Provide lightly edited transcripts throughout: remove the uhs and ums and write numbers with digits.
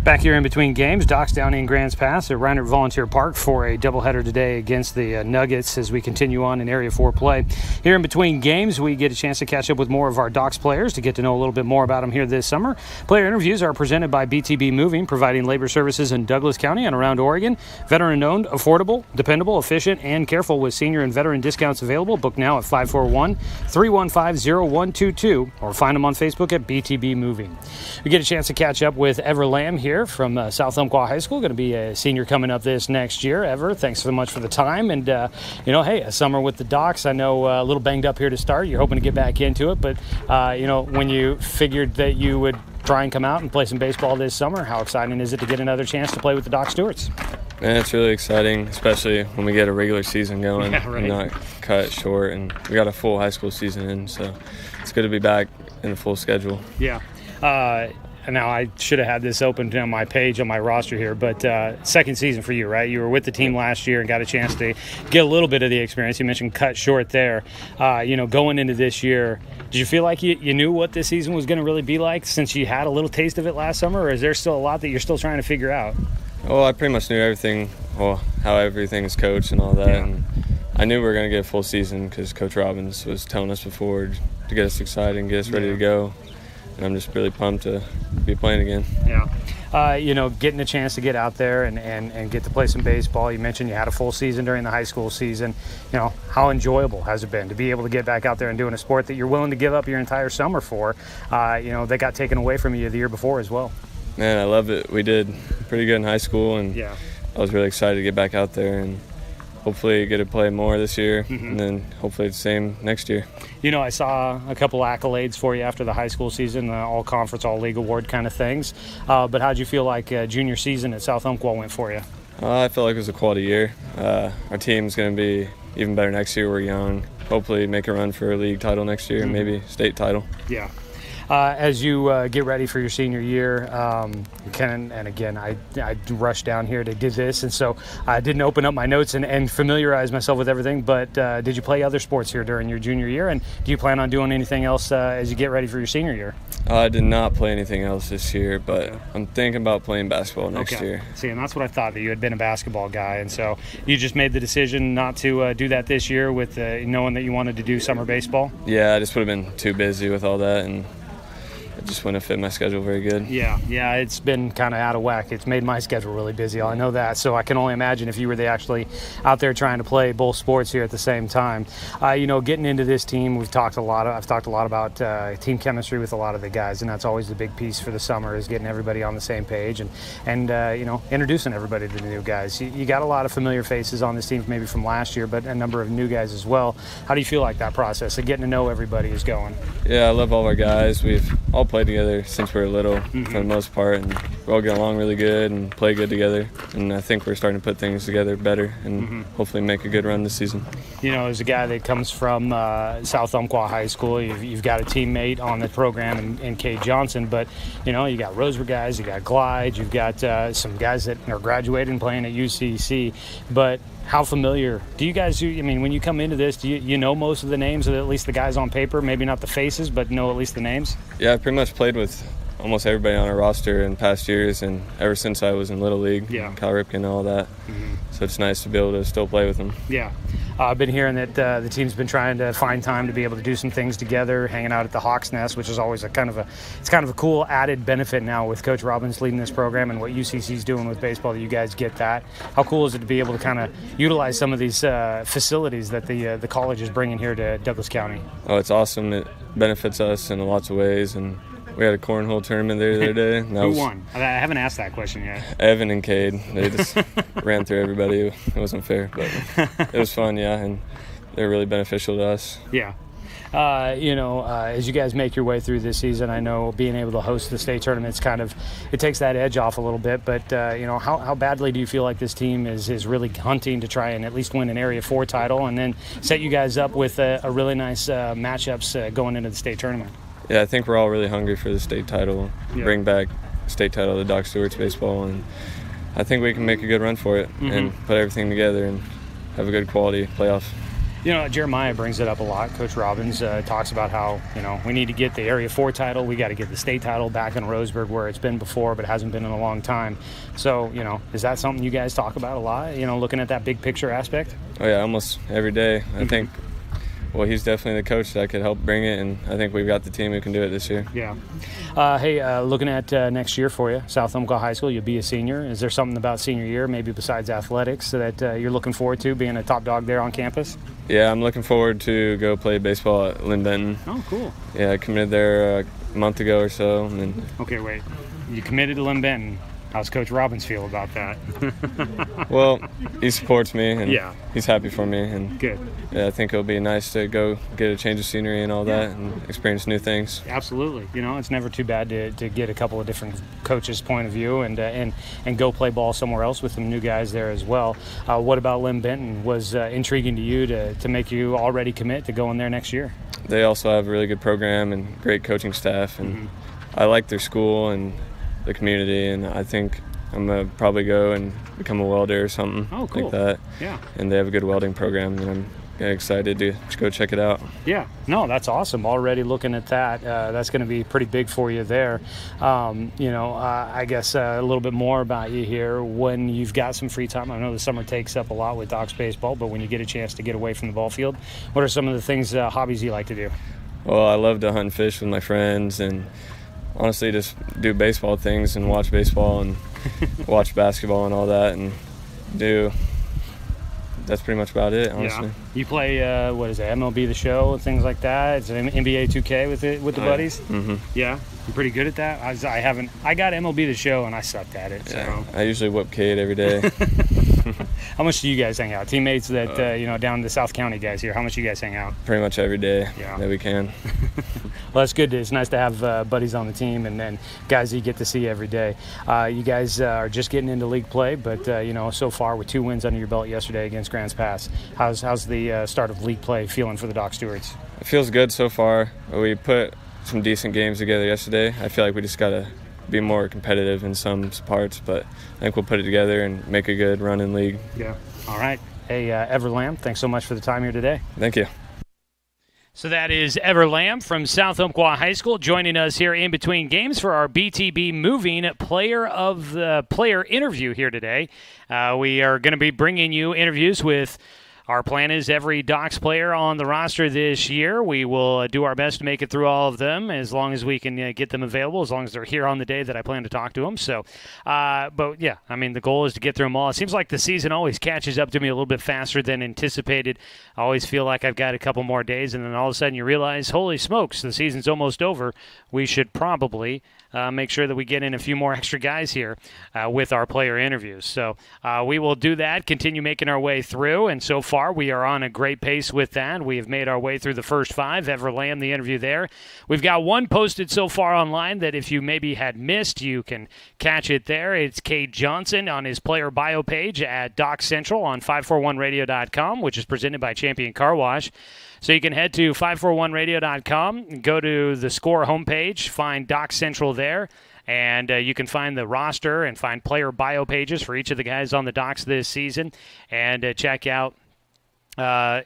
Back here in between games, Doc's down in Grants Pass at Reinert Volunteer Park for a doubleheader today against the Nuggets as we continue on in Area 4 play. Here in between games, we get a chance to catch up with more of our Docs players to get to know a little bit more about them here this summer. Player interviews are presented by BTB Moving, providing labor services in Douglas County and around Oregon. Veteran-owned, affordable, dependable, efficient, and careful with senior and veteran discounts available. Book now at 541-315-0122 or find them on Facebook at BTB Moving. We get a chance to catch up with Ever Lamb here from South Umpqua High School, going to be a senior coming up this next year. Ever, thanks so much for the time. And, hey, a summer with the Docs. I know a little banged up here to start. You're hoping to get back into it. But, when you figured that you would try and come out and play some baseball this summer, how exciting is it to get another chance to play with the Doc Stewarts? Man, it's really exciting, especially when we get a regular season going. Yeah, right. And not cut short. And we got a full high school season in, so it's good to be back in the full schedule. Yeah. Now, I should have had this open on my page on my roster here, but second season for you, right? You were with the team last year and got a chance to get a little bit of the experience. You mentioned cut short there. Going into this year, did you feel like you knew what this season was going to really be like since you had a little taste of it last summer, or is there still a lot that you're still trying to figure out? Well, I pretty much knew everything, how everything is coached and all that. Yeah. And I knew we were going to get a full season because Coach Robbins was telling us before to get us excited and get us ready to go. And I'm just really pumped to be playing again. Yeah. Getting a chance to get out there and get to play some baseball. You mentioned you had a full season during the high school season. How enjoyable has it been to be able to get back out there and doing a sport that you're willing to give up your entire summer for? That got taken away from you the year before as well. Man, I love it. We did pretty good in high school, and yeah. I was really excited to get back out there and hopefully get to play more this year, and then hopefully the same next year. I saw a couple accolades for you after the high school season, all-conference, all-league award kind of things. But how'd you feel like junior season at South Umpqua went for you? I felt like it was a quality year. Our team's going to be even better next year. We're young. Hopefully make a run for a league title next year, maybe state title. Yeah. As you get ready for your senior year, and again, I rushed down here to do this, and so I didn't open up my notes and familiarize myself with everything, but did you play other sports here during your junior year, and do you plan on doing anything else as you get ready for your senior year? I did not play anything else this year, but I'm thinking about playing basketball next year. See, and that's what I thought, that you had been a basketball guy, and so you just made the decision not to do that this year with knowing that you wanted to do summer baseball? Yeah, I just would have been too busy with all that, and it just wouldn't have fit my schedule very good. Yeah, it's been kind of out of whack. It's made my schedule really busy. I know that, so I can only imagine if you were actually out there trying to play both sports here at the same time. Getting into this team, I've talked a lot about team chemistry with a lot of the guys, and that's always the big piece for the summer, is getting everybody on the same page and introducing everybody to the new guys. You got a lot of familiar faces on this team, maybe from last year, but a number of new guys as well. How do you feel like that process of getting to know everybody is going? Yeah, I love all our guys. We've all played together since we were little, for the most part, and we all get along really good and play good together, and I think we're starting to put things together better and hopefully make a good run this season. As a guy that comes from South Umpqua High School, you've got a teammate on the program in Cade Johnson, but you got Roseburg guys, you got Glide, you've got some guys that are graduating playing at UCC, but how familiar do you guys when you come into this, do you know most of the names of at least the guys on paper, maybe not the faces, but know at least the names? Yeah, I pretty much played with almost everybody on our roster in past years, and ever since I was in Little League, Cal Ripken and all that. So it's nice to be able to still play with them. Yeah. I've been hearing that the team's been trying to find time to be able to do some things together, hanging out at the Hawks Nest, which is always it's kind of a cool added benefit now with Coach Robbins leading this program and what UCC's doing with baseball, that you guys get that. How cool is it to be able to kind of utilize some of these facilities that the college is bringing here to Douglas County? Oh, it's awesome. It benefits us in lots of ways, and we had a cornhole tournament there the other day. Who won? I haven't asked that question yet. Evan and Cade. They just ran through everybody. It wasn't fair, but it was fun, and they're really beneficial to us. Yeah. As you guys make your way through this season, I know being able to host the state tournaments it takes that edge off a little bit, but how badly do you feel like this team is really hunting to try and at least win an Area 4 title and then set you guys up with a really nice matchups going into the state tournament? Yeah, I think we're all really hungry for the state title, bring back state title to Doc Stewart's baseball, and I think we can make a good run for it and put everything together and have a good quality playoff. Jeremiah brings it up a lot. Coach Robbins talks about how, we need to get the Area 4 title. We got to get the state title back in Roseburg where it's been before, but hasn't been in a long time. So, is that something you guys talk about a lot, looking at that big picture aspect? Oh, yeah, almost every day. I think, he's definitely the coach that could help bring it, and I think we've got the team who can do it this year. Yeah. Looking at next year for you, South Umpqua High School, you'll be a senior. Is there something about senior year, maybe besides athletics, that you're looking forward to, being a top dog there on campus? Yeah, I'm looking forward to go play baseball at Lynn Benton. Oh, cool. Yeah, I committed there a month ago or so. And then... Okay, wait. You committed to Lynn Benton. How's Coach Robbins feel about that? Well, he supports me, and yeah, he's happy for me. And good. Yeah, I think it'll be nice to go get a change of scenery and all that, and experience new things. Absolutely. It's never too bad to get a couple of different coaches' point of view and go play ball somewhere else with some new guys there as well. What about Lynn Benton was intriguing to you to make you already commit to going there next year? They also have a really good program and great coaching staff, and I like their school and the community, and I think I'm going to probably go and become a welder or something like that. Yeah. And they have a good welding program, and I'm excited to go check it out. Yeah. No, that's awesome. Already looking at that. That's going to be pretty big for you there. I guess a little bit more about you here. When you've got some free time, I know the summer takes up a lot with Docs baseball, but when you get a chance to get away from the ball field, what are some of the things, hobbies you like to do? Well, I love to hunt and fish with my friends, and honestly just do baseball things and watch baseball and watch basketball and all that, and that's pretty much about it, honestly. Yeah. You play MLB The Show and things like that? It's an NBA 2K with the buddies? Yeah. Mm-hmm. Yeah? You're pretty good at that? I got MLB The Show and I sucked at it. Yeah. So. I usually whip Cade every day. How much do you guys hang out? Teammates that, down the South County guys here, how much you guys hang out? Pretty much every day that we can. Well, that's good. It's nice to have buddies on the team and then guys that you get to see every day. You guys are just getting into league play, but, so far with 2 wins under your belt yesterday against Grants Pass, how's the start of league play feeling for the Doc Stewarts? It feels good so far. We put some decent games together yesterday. I feel like we just got to be more competitive in some parts, but I think we'll put it together and make a good run in league. Yeah. All right. Hey, Ever Lamb, thanks so much for the time here today. Thank you. So that is Ever Lamb from South Umpqua High School joining us here in between games for our BTB Moving Player of the Player interview here today. We are going to be bringing you interviews with our plan is every Docs player on the roster this year. We will do our best to make it through all of them as long as we can get them available, as long as they're here on the day that I plan to talk to them. So, the goal is to get through them all. It seems like the season always catches up to me a little bit faster than anticipated. I always feel like I've got a couple more days, and then all of a sudden you realize, holy smokes, the season's almost over. We should probably make sure that we get in a few more extra guys here with our player interviews. So we will do that, continue making our way through, and so far we are on a great pace with that. We have made our way through the first 5. Ever Lamb, the interview there. We've got one posted so far online that if you maybe had missed, you can catch it there. It's Cade Johnson on his player bio page at Doc Central on 541radio.com, which is presented by Champion Car Wash. So you can head to 541radio.com, go to the Score homepage, find Doc Central there, and you can find the roster and find player bio pages for each of the guys on the Docs this season, and check out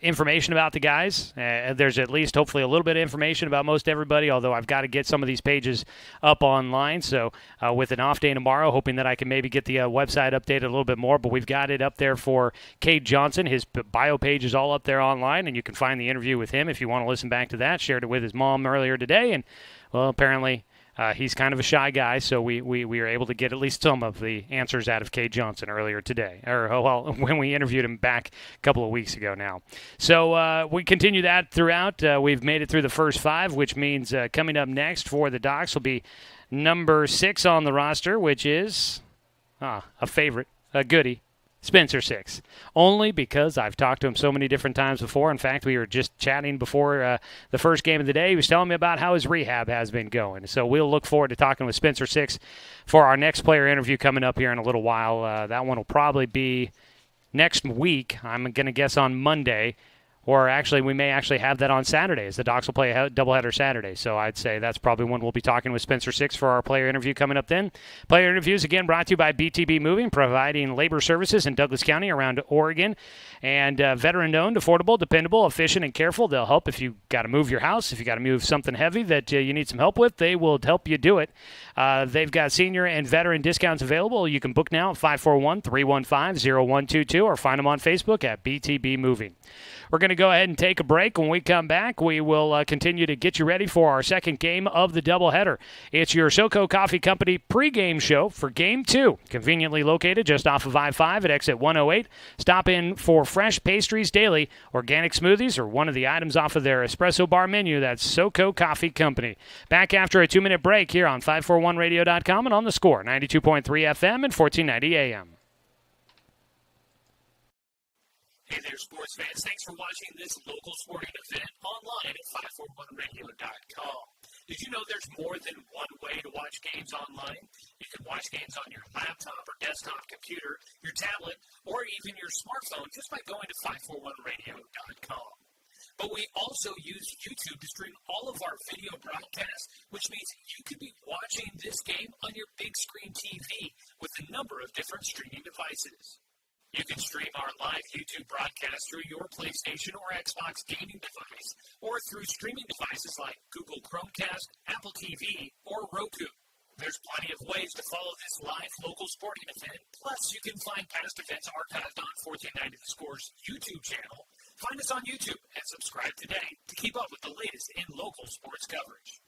information about the guys. There's at least hopefully a little bit of information about most everybody, although I've got to get some of these pages up online. So with an off day tomorrow, hoping that I can maybe get the website updated a little bit more, but we've got it up there for Cade Johnson. His bio page is all up there online, and you can find the interview with him if you want to listen back to that. Shared it with his mom earlier today, and well, apparently he's kind of a shy guy, so we were able to get at least some of the answers out of Cade Johnson earlier today, when we interviewed him back a couple of weeks ago now. So we continue that throughout. We've made it through the first 5, which means coming up next for the Docs will be number 6 on the roster, which is a favorite, a goodie, Spencer 6, only because I've talked to him so many different times before. In fact, we were just chatting before the first game of the day. He was telling me about how his rehab has been going. So we'll look forward to talking with Spencer 6 for our next player interview coming up here in a little while. That one will probably be next week. I'm going to guess on Monday. or actually we may actually have that on Saturdays. The Docs will play a doubleheader Saturday, so I'd say that's probably when we'll be talking with Spencer Six for our player interview coming up then. Player interviews, again, brought to you by BTB Moving, providing labor services in Douglas County around Oregon, and veteran-owned, affordable, dependable, efficient, and careful. They'll help if you got to move your house, if you got to move something heavy that you need some help with. They will help you do it. They've got senior and veteran discounts available. You can book now at 541-315-0122 or find them on Facebook at BTB Moving. We're going to go ahead and take a break. When we come back, we will continue to get you ready for our second game of the doubleheader. It's your SoCo Coffee Company pregame show for Game 2, conveniently located just off of I-5 at exit 108. Stop in for fresh pastries daily, organic smoothies, or one of the items off of their espresso bar menu. That's SoCo Coffee Company. Back after a 2-minute break here on 541radio.com and on the Score, 92.3 FM and 1490 AM. Hey there, sports fans. Thanks for watching this local sporting event online at 541radio.com. Did you know there's more than one way to watch games online? You can watch games on your laptop or desktop computer, your tablet, or even your smartphone just by going to 541radio.com. But we also use YouTube to stream all of our video broadcasts, which means you could be watching this game on your big screen TV with a number of different streaming devices. You can stream our live YouTube broadcast through your PlayStation or Xbox gaming device, or through streaming devices like Google Chromecast, Apple TV, or Roku. There's plenty of ways to follow this live local sporting event. Plus, you can find past events archived on 1490 The Score's YouTube channel. Find us on YouTube and subscribe today to keep up with the latest in local sports coverage.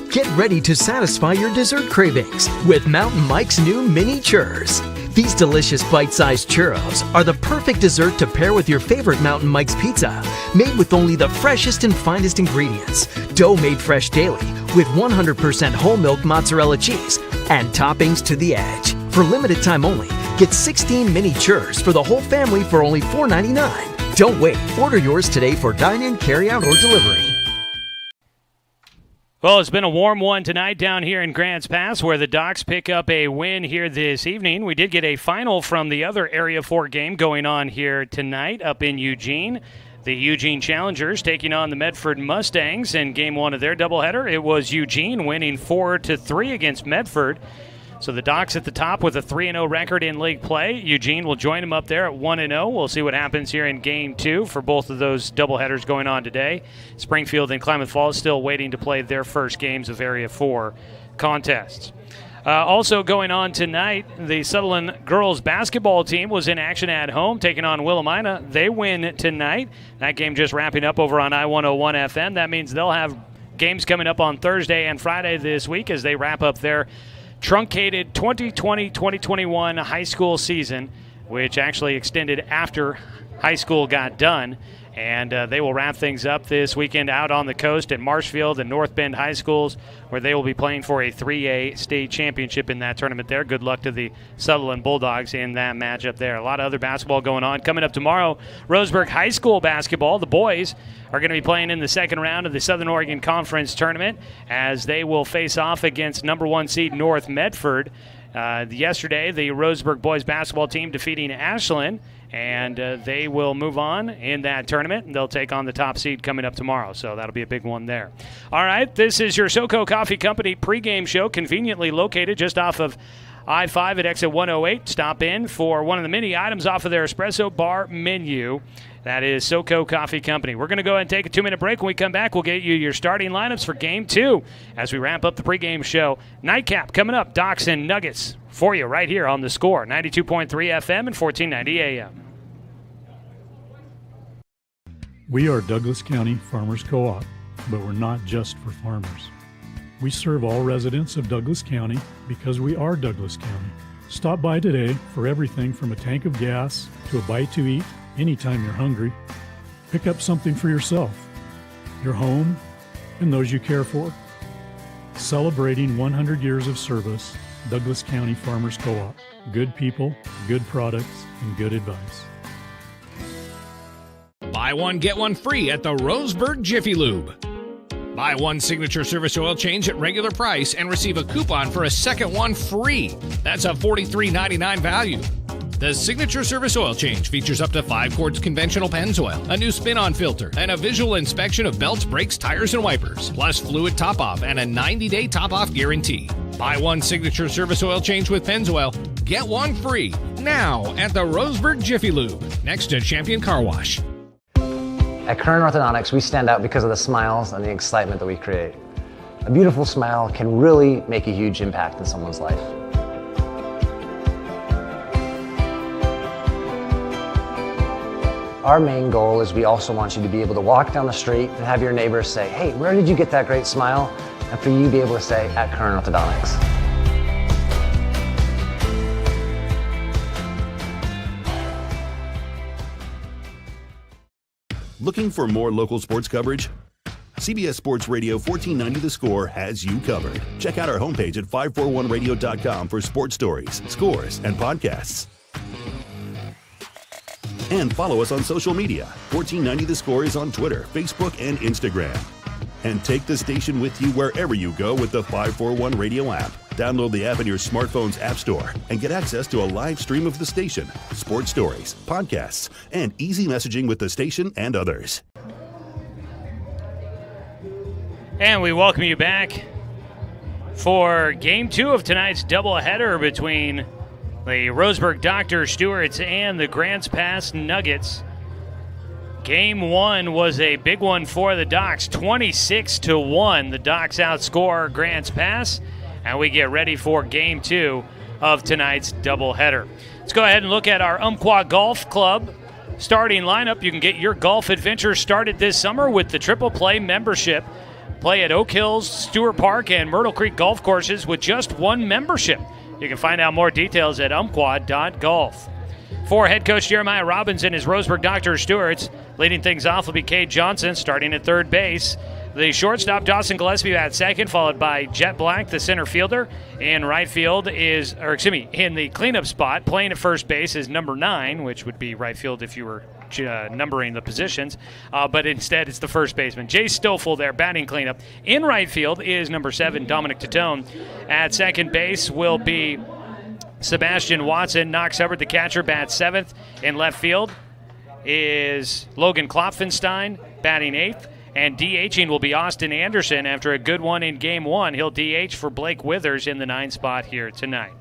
Get ready to satisfy your dessert cravings with Mountain Mike's new mini churros. These delicious bite-sized churros are the perfect dessert to pair with your favorite Mountain Mike's pizza, made with only the freshest and finest ingredients, dough made fresh daily with 100% whole milk mozzarella cheese, and toppings to the edge. For limited time only, get 16 mini churros for the whole family for only $4.99. Don't wait. Order yours today for dine-in, carry-out, or delivery. Well, it's been a warm one tonight down here in Grants Pass where the Docs pick up a win here this evening. We did get a final from the other Area 4 game going on here tonight up in Eugene. The Eugene Challengers taking on the Medford Mustangs in Game 1 of their doubleheader. It was Eugene winning 4-3 against Medford. So the Docs at the top with a 3-0 record in league play. Eugene will join them up there at 1-0. We'll see what happens here in Game 2 for both of those doubleheaders going on today. Springfield and Klamath Falls still waiting to play their first games of Area 4 contests. Also going on tonight, the Sutherland girls basketball team was in action at home, taking on Willamina. They win tonight. That game just wrapping up over on I-101 FM. That means they'll have games coming up on Thursday and Friday this week as they wrap up their truncated 2020-2021 high school season, which actually extended after high school got done. And they will wrap things up this weekend out on the coast at Marshfield and North Bend High Schools, where they will be playing for a 3A state championship in that tournament there. Good luck to the Sutherland Bulldogs in that matchup there. A lot of other basketball going on. Coming up tomorrow, Roseburg High School basketball. The boys are going to be playing in the second round of the Southern Oregon Conference tournament as they will face off against number 1 seed North Medford. Yesterday, the Roseburg boys basketball team defeating Ashland, and they will move on in that tournament, and they'll take on the top seed coming up tomorrow, so that'll be a big one there. All right, this is your SoCo Coffee Company pregame show, conveniently located just off of I-5 at exit 108. Stop in for one of the many items off of their espresso bar menu. That is SoCo Coffee Company. We're going to go ahead and take a 2-minute break. When we come back, we'll get you your starting lineups for Game 2 as we ramp up the pregame show. Nightcap coming up, Docs and Nuggets for you right here on The Score, 92.3 FM and 1490 AM. We are Douglas County Farmers Co-op, but we're not just for farmers. We serve all residents of Douglas County because we are Douglas County. Stop by today for everything from a tank of gas to a bite to eat anytime you're hungry. Pick up something for yourself, your home, and those you care for. Celebrating 100 years of service, Douglas County Farmers Co-op. Good people, good products, and good advice. Buy one, get one free at the Roseburg Jiffy Lube. Buy one signature service oil change at regular price and receive a coupon for a second one free. That's a $43.99 value. The signature service oil change features up to 5 quarts conventional Pennzoil, a new spin-on filter, and a visual inspection of belts, brakes, tires, and wipers, plus fluid top-off and a 90-day top-off guarantee. Buy one signature service oil change with Pennzoil, get one free now at the Roseburg Jiffy Lube, next to Champion Car Wash. At Current Orthodontics, we stand out because of the smiles and the excitement that we create. A beautiful smile can really make a huge impact in someone's life. Our main goal is we also want you to be able to walk down the street and have your neighbors say, "Hey, where did you get that great smile?" And for you to be able to say, "At Current Orthodontics." Looking for more local sports coverage? CBS Sports Radio 1490 The Score has you covered. Check out our homepage at 541radio.com for sports stories, scores, and podcasts. And follow us on social media. 1490 The Score is on Twitter, Facebook, and Instagram. And take the station with you wherever you go with the 541 Radio app. Download the app in your smartphone's app store and get access to a live stream of the station, sports stories, podcasts, and easy messaging with the station and others. And we welcome you back for Game 2 of tonight's doubleheader between the Roseburg Dr. Stewarts and the Grants Pass Nuggets. Game 1 was a big one for the Docs, 26-1. The Docs outscore Grants Pass, and we get ready for Game 2 of tonight's doubleheader. Let's go ahead and look at our Umpqua Golf Club starting lineup. You can get your golf adventure started this summer with the Triple Play membership. Play at Oak Hills, Stewart Park, and Myrtle Creek golf courses with just one membership. You can find out more details at umpqua.golf. For head coach Jeremiah Robbins and his Roseburg Dr. Stewarts, leading things off will be Cade Johnson starting at third base. The shortstop Dawson Gillespie at second, followed by Jet Black, the center fielder. In right field is, in the cleanup spot, playing at first base is number 9, which would be right field if you were numbering the positions. But instead, it's the first baseman. Jay Stoffel there, batting cleanup. In right field is number 7, Dominic Tatone. At second base will be Sebastian Watson. Knox Hubbard, the catcher, bats 7th. In left field is Logan Klopfenstein, batting 8th. And DHing will be Austin Anderson after a good one in Game 1. He'll DH for Blake Withers in the 9 spot here tonight.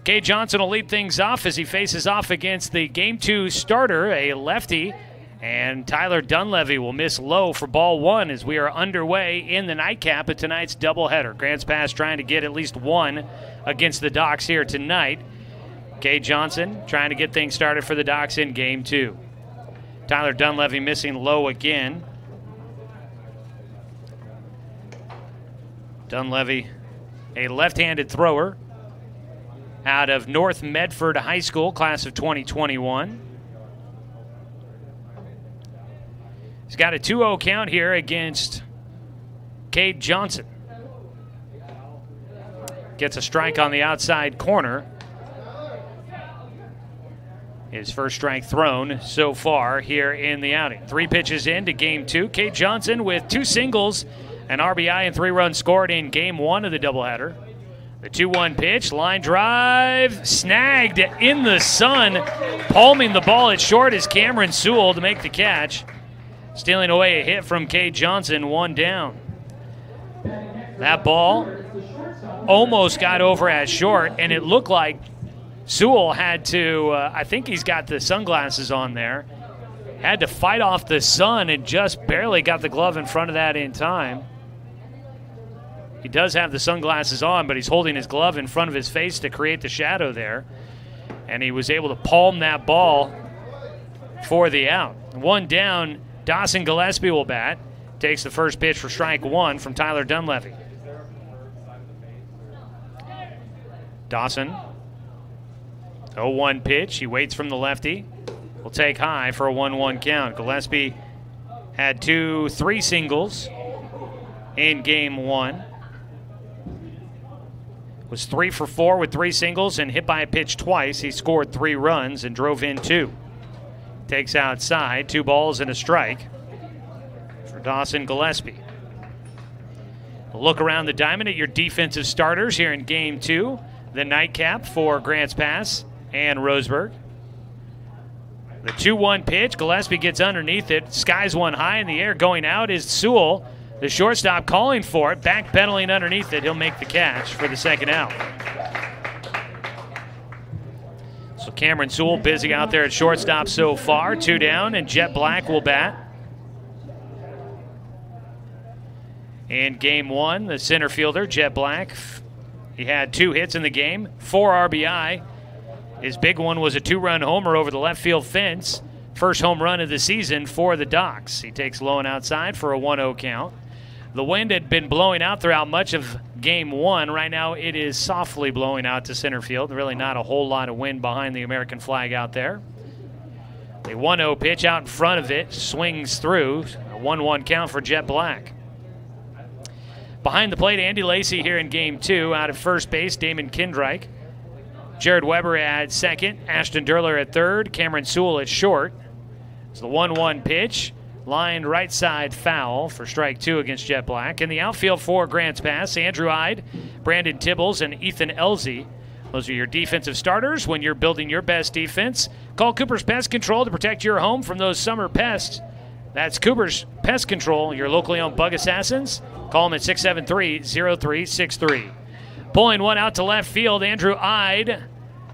Cade Johnson will lead things off as he faces off against the Game 2 starter, a lefty. And Tyler Dunleavy will miss low for ball 1 as we are underway in the nightcap of tonight's doubleheader. Grants Pass trying to get at least one against the Docs here tonight. Cade Johnson trying to get things started for the Docs in Game 2. Tyler Dunleavy missing low again. Dunleavy, a left-handed thrower out of North Medford High School, class of 2021. He's got a 2-0 count here against Cade Johnson. Gets a strike on the outside corner. His first strike thrown so far here in the outing. 3 pitches into Game 2. Cade Johnson with 2 singles, an RBI, and 3 runs scored in Game 1 of the doubleheader. The 2-1 pitch, line drive, snagged in the sun. Palming the ball at short is Cameron Sewell to make the catch. Stealing away a hit from Cade Johnson, 1 down. That ball almost got over at short, and it looked like Sewell had to, I think he's got the sunglasses on there, had to fight off the sun and just barely got the glove in front of that in time. He does have the sunglasses on, but he's holding his glove in front of his face to create the shadow there. And he was able to palm that ball for the out. 1 down, Dawson Gillespie will bat. Takes the first pitch for strike 1 from Tyler Dunleavy. Dawson. 0-1 pitch. He waits from the lefty. Will take high for a 1-1 count. Gillespie had 3 singles in game 1. Was 3 for 4 with 3 singles and hit by a pitch twice. He scored 3 runs and drove in 2. Takes outside, 2 balls and a strike for Dawson Gillespie. A look around the diamond at your defensive starters here in game 2. The nightcap for Grants Pass and Roseburg. The 2-1 pitch, Gillespie gets underneath it, skies one high in the air. Going out is Sewell, the shortstop, calling for it, backpedaling underneath it. He'll make the catch for the second out. So Cameron Sewell busy out there at shortstop so far. 2 down, and Jet Black will bat. In game 1, the center fielder, Jet Black, he had 2 hits in the game, 4 RBI. His big one was a 2-run homer over the left field fence. First home run of the season for the Docs. He takes low and outside for a 1-0 count. The wind had been blowing out throughout much of game 1. Right now it is softly blowing out to center field. Really not a whole lot of wind behind the American flag out there. The 1-0 pitch out in front of it swings through. A 1-1 count for Jet Black. Behind the plate, Andy Lacey here in game 2. Out at first base, Damon Kindreich. Jared Weber at second, Ashton Durler at third, Cameron Sewell at short. It's the 1-1 pitch, lined right side foul for strike 2 against Jet Black. In the outfield for Grants Pass, Andrew Ide, Brandon Tibbles, and Ethan Elzy. Those are your defensive starters when you're building your best defense. Call Cooper's Pest Control to protect your home from those summer pests. That's Cooper's Pest Control, your locally owned bug assassins. Call them at 673-0363. Pulling one out to left field, Andrew Ide,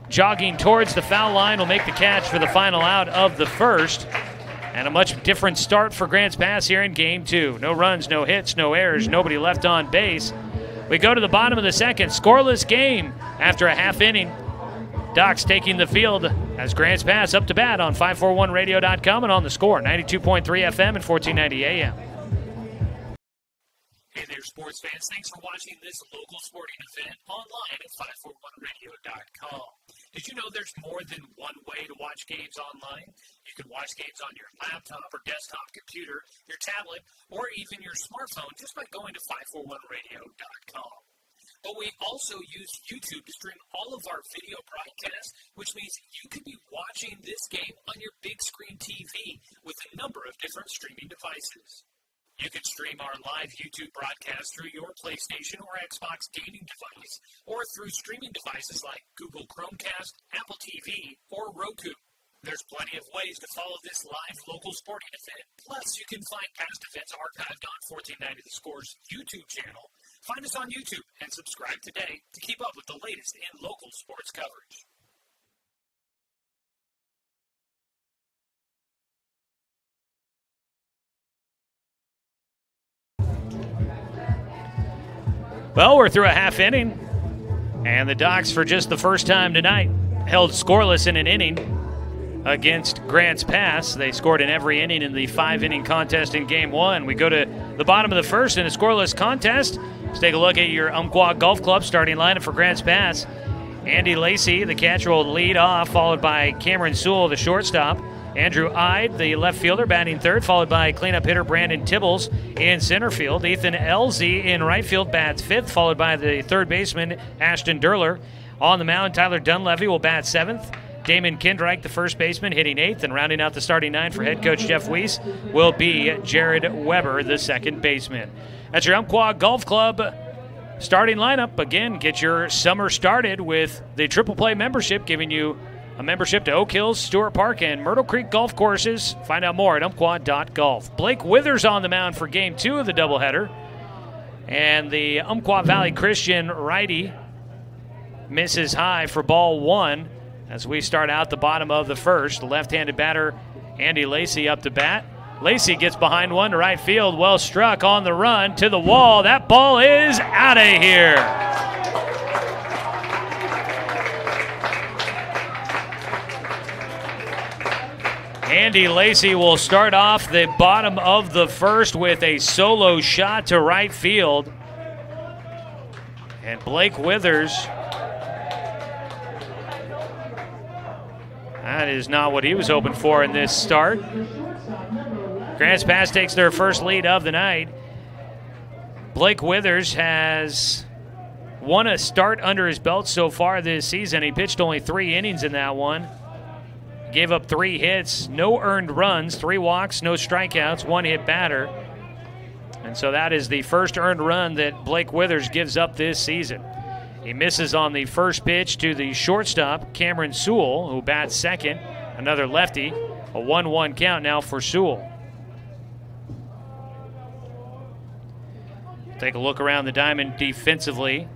jogging towards the foul line, will make the catch for the final out of the first. And a much different start for Grants Pass here in game 2. No runs, no hits, no errors, nobody left on base. We go to the bottom of the second, scoreless game after a half inning. Docs taking the field as Grants Pass up to bat on 541radio.com and on the Score, 92.3 FM and 1490 AM. Hey there, sports fans. Thanks for watching this local sporting event online at 541radio.com. Did you know there's more than one way to watch games online? You can watch games on your laptop or desktop computer, your tablet, or even your smartphone just by going to 541radio.com. But we also use YouTube to stream all of our video broadcasts, which means you could be watching this game on your big screen TV with a number of different streaming devices. You can stream our live YouTube broadcast through your PlayStation or Xbox gaming device, or through streaming devices like Google Chromecast, Apple TV, or Roku. There's plenty of ways to follow this live local sporting event. Plus, you can find past events archived on 1490 The Score's YouTube channel. Find us on YouTube and subscribe today to keep up with the latest in local sports coverage. Well, we're through a half inning, and the Docs, for just the first time tonight, held scoreless in an inning against Grants Pass. They scored in every inning in the 5-inning contest in Game 1. We go to the bottom of the first in a scoreless contest. Let's take a look at your Umpqua Golf Club starting lineup for Grants Pass. Andy Lacey, the catcher, will lead off, followed by Cameron Sewell, the shortstop. Andrew Ide, the left fielder, batting third, followed by cleanup hitter Brandon Tibbles in center field. Ethan Elzy in right field bats fifth, followed by the third baseman Ashton Durler. On the mound, Tyler Dunleavy will bat seventh. Damon Kindreich, the first baseman, hitting eighth. And rounding out the starting 9 for head coach Jeff Weiss will be Jared Weber, the second baseman. That's your Umpqua Golf Club starting lineup. Again, get your summer started with the Triple Play membership, giving you a membership to Oak Hills, Stewart Park, and Myrtle Creek golf courses. Find out more at umpqua.golf. Blake Withers on the mound for Game 2 of the doubleheader. And the Umpqua Valley Christian righty misses high for ball 1 as we start out the bottom of the first. The left-handed batter, Andy Lacey, up to bat. Lacey gets behind one to right field. Well struck on the run to the wall. That ball is out of here. Andy Lacey will start off the bottom of the first with a solo shot to right field. And Blake Withers That is not what he was hoping for in this start. Grants Pass takes their first lead of the night. Blake Withers has won a start under his belt so far this season. He pitched only 3 innings in that one. Gave up 3 hits, no earned runs, 3 walks, no strikeouts, 1 hit batter. And so that is the first earned run that Blake Withers gives up this season. He misses on the first pitch to the shortstop, Cameron Sewell, who bats second, another lefty. A 1-1 count now for Sewell. Take a look around the diamond defensively.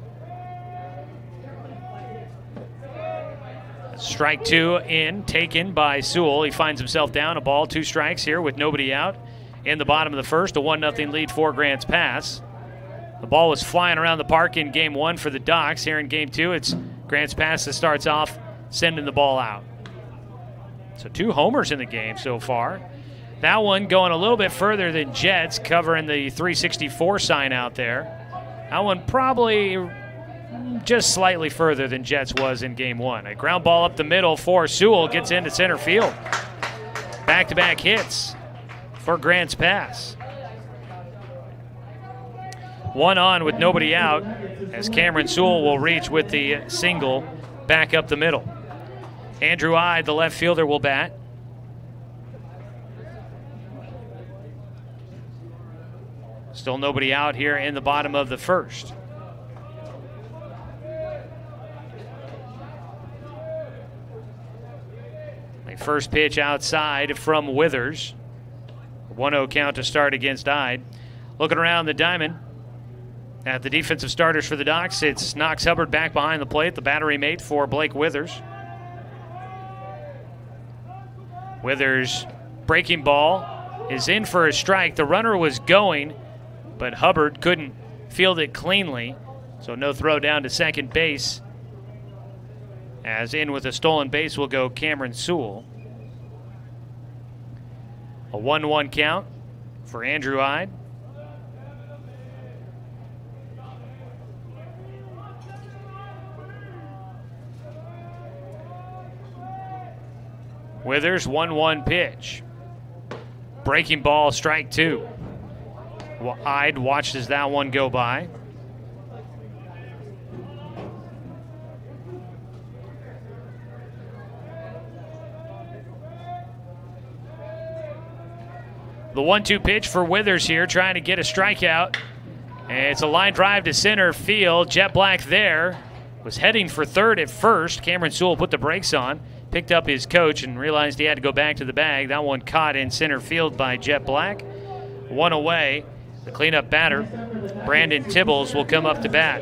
Strike 2 in, taken by Sewell. He finds himself down, a ball, 2 strikes here with nobody out. In the bottom of the first, a 1-0 lead for Grants Pass. The ball was flying around the park in Game 1 for the Docs. Here in Game 2, it's Grants Pass that starts off sending the ball out. So 2 homers in the game so far. That one going a little bit further than Jets, covering the 364 sign out there. That one probably just slightly further than Jets was in Game 1. A ground ball up the middle for Sewell, gets into center field. Back-to-back hits for Grants Pass. 1 on with nobody out as Cameron Sewell will reach with the single back up the middle. Andrew Ide, the left fielder, will bat. Still nobody out here in the bottom of the first. The first pitch outside from Withers. 1-0 count to start against Ide. Looking around the diamond at the defensive starters for the Docs, it's Knox Hubbard back behind the plate, the battery mate for Blake Withers. Withers' breaking ball is in for a strike. The runner was going, but Hubbard couldn't field it cleanly, so no throw down to second base. As in with a stolen base will go Cameron Sewell. A 1-1 count for Andrew Ide. Withers, 1-1 pitch. Breaking ball, strike 2. Ide watches that one go by. The 1-2 pitch for Withers here, trying to get a strikeout. And it's a line drive to center field. Jet Black there. Was heading for third at first. Cameron Sewell put the brakes on. Picked up his coach and realized he had to go back to the bag. That one caught in center field by Jet Black. 1 away. The cleanup batter, Brandon Tibbles, will come up to bat.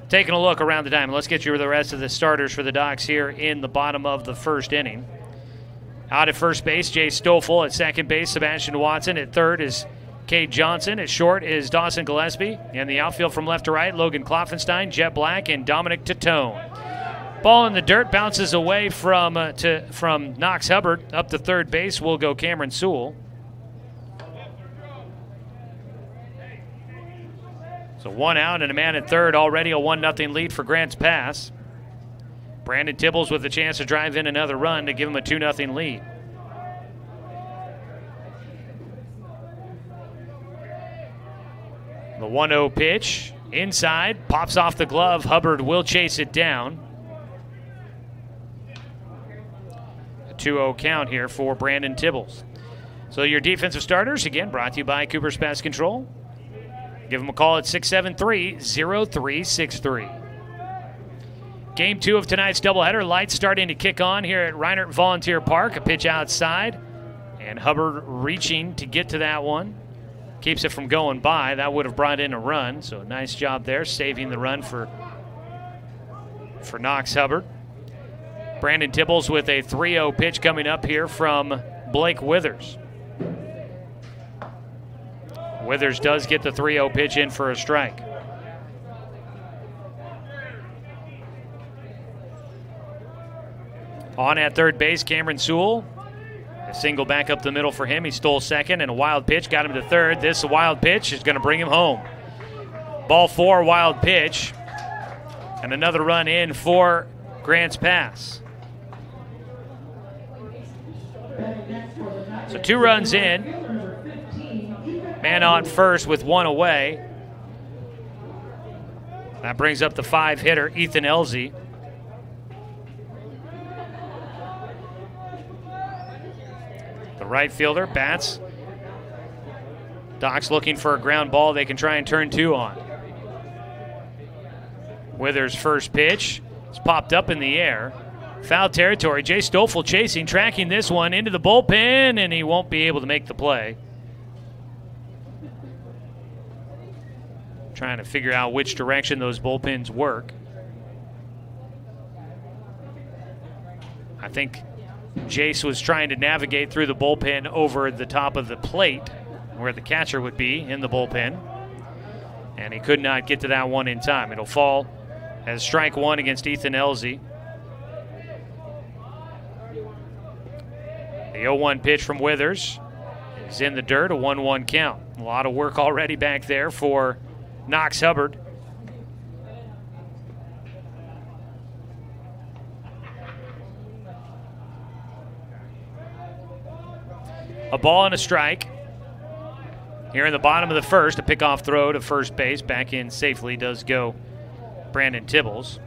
Taking a look around the diamond. Let's get you the rest of the starters for the Docs here in the bottom of the first inning. Out at first base, Jay Stoffel. At second base, Sebastian Watson. At third is Cade Johnson. At short is Dawson Gillespie. And the outfield from left to right, Logan Kloffenstein, Jet Black, and Dominic Tatone. Ball in the dirt, bounces away from Knox Hubbard. Up to third base will go Cameron Sewell. So 1 out and a man at third, already a 1-0 lead for Grants Pass. Brandon Tibbles with a chance to drive in another run to give him a 2-0 lead. The 1-0 pitch, inside, pops off the glove. Hubbard will chase it down. A 2-0 count here for Brandon Tibbles. So your defensive starters, again, brought to you by Cooper's Pest Control. Give them a call at 673-0363. Game 2 of tonight's doubleheader. Lights starting to kick on here at Reinert Volunteer Park. A pitch outside, and Hubbard reaching to get to that one. Keeps it from going by. That would have brought in a run, so nice job there, saving the run for Knox Hubbard. Brandon Tibbles with a 3-0 pitch coming up here from Blake Withers. Withers does get the 3-0 pitch in for a strike. On at third base, Cameron Sewell. A single back up the middle for him. He stole second, and a wild pitch got him to third. This wild pitch is going to bring him home. Ball 4, wild pitch. And another run in for Grants Pass. So 2 runs in. Man on first with 1 away. That brings up the 5-hitter, Ethan Elzy. The right fielder bats. Doc's looking for a ground ball they can try and turn 2 on. Withers' first pitch. It's popped up in the air. Foul territory. Jay Stoffel chasing, tracking this one into the bullpen, and he won't be able to make the play. Trying to figure out which direction those bullpens work. I think Jace was trying to navigate through the bullpen over the top of the plate where the catcher would be in the bullpen, and he could not get to that one in time. It'll fall as strike 1 against Ethan Elzy. The 0-1 pitch from Withers is in the dirt, a 1-1 count. A lot of work already back there for Knox Hubbard. A ball and a strike. Here in the bottom of the first, a pickoff throw to first base. Back in safely does go Brandon Tibbles.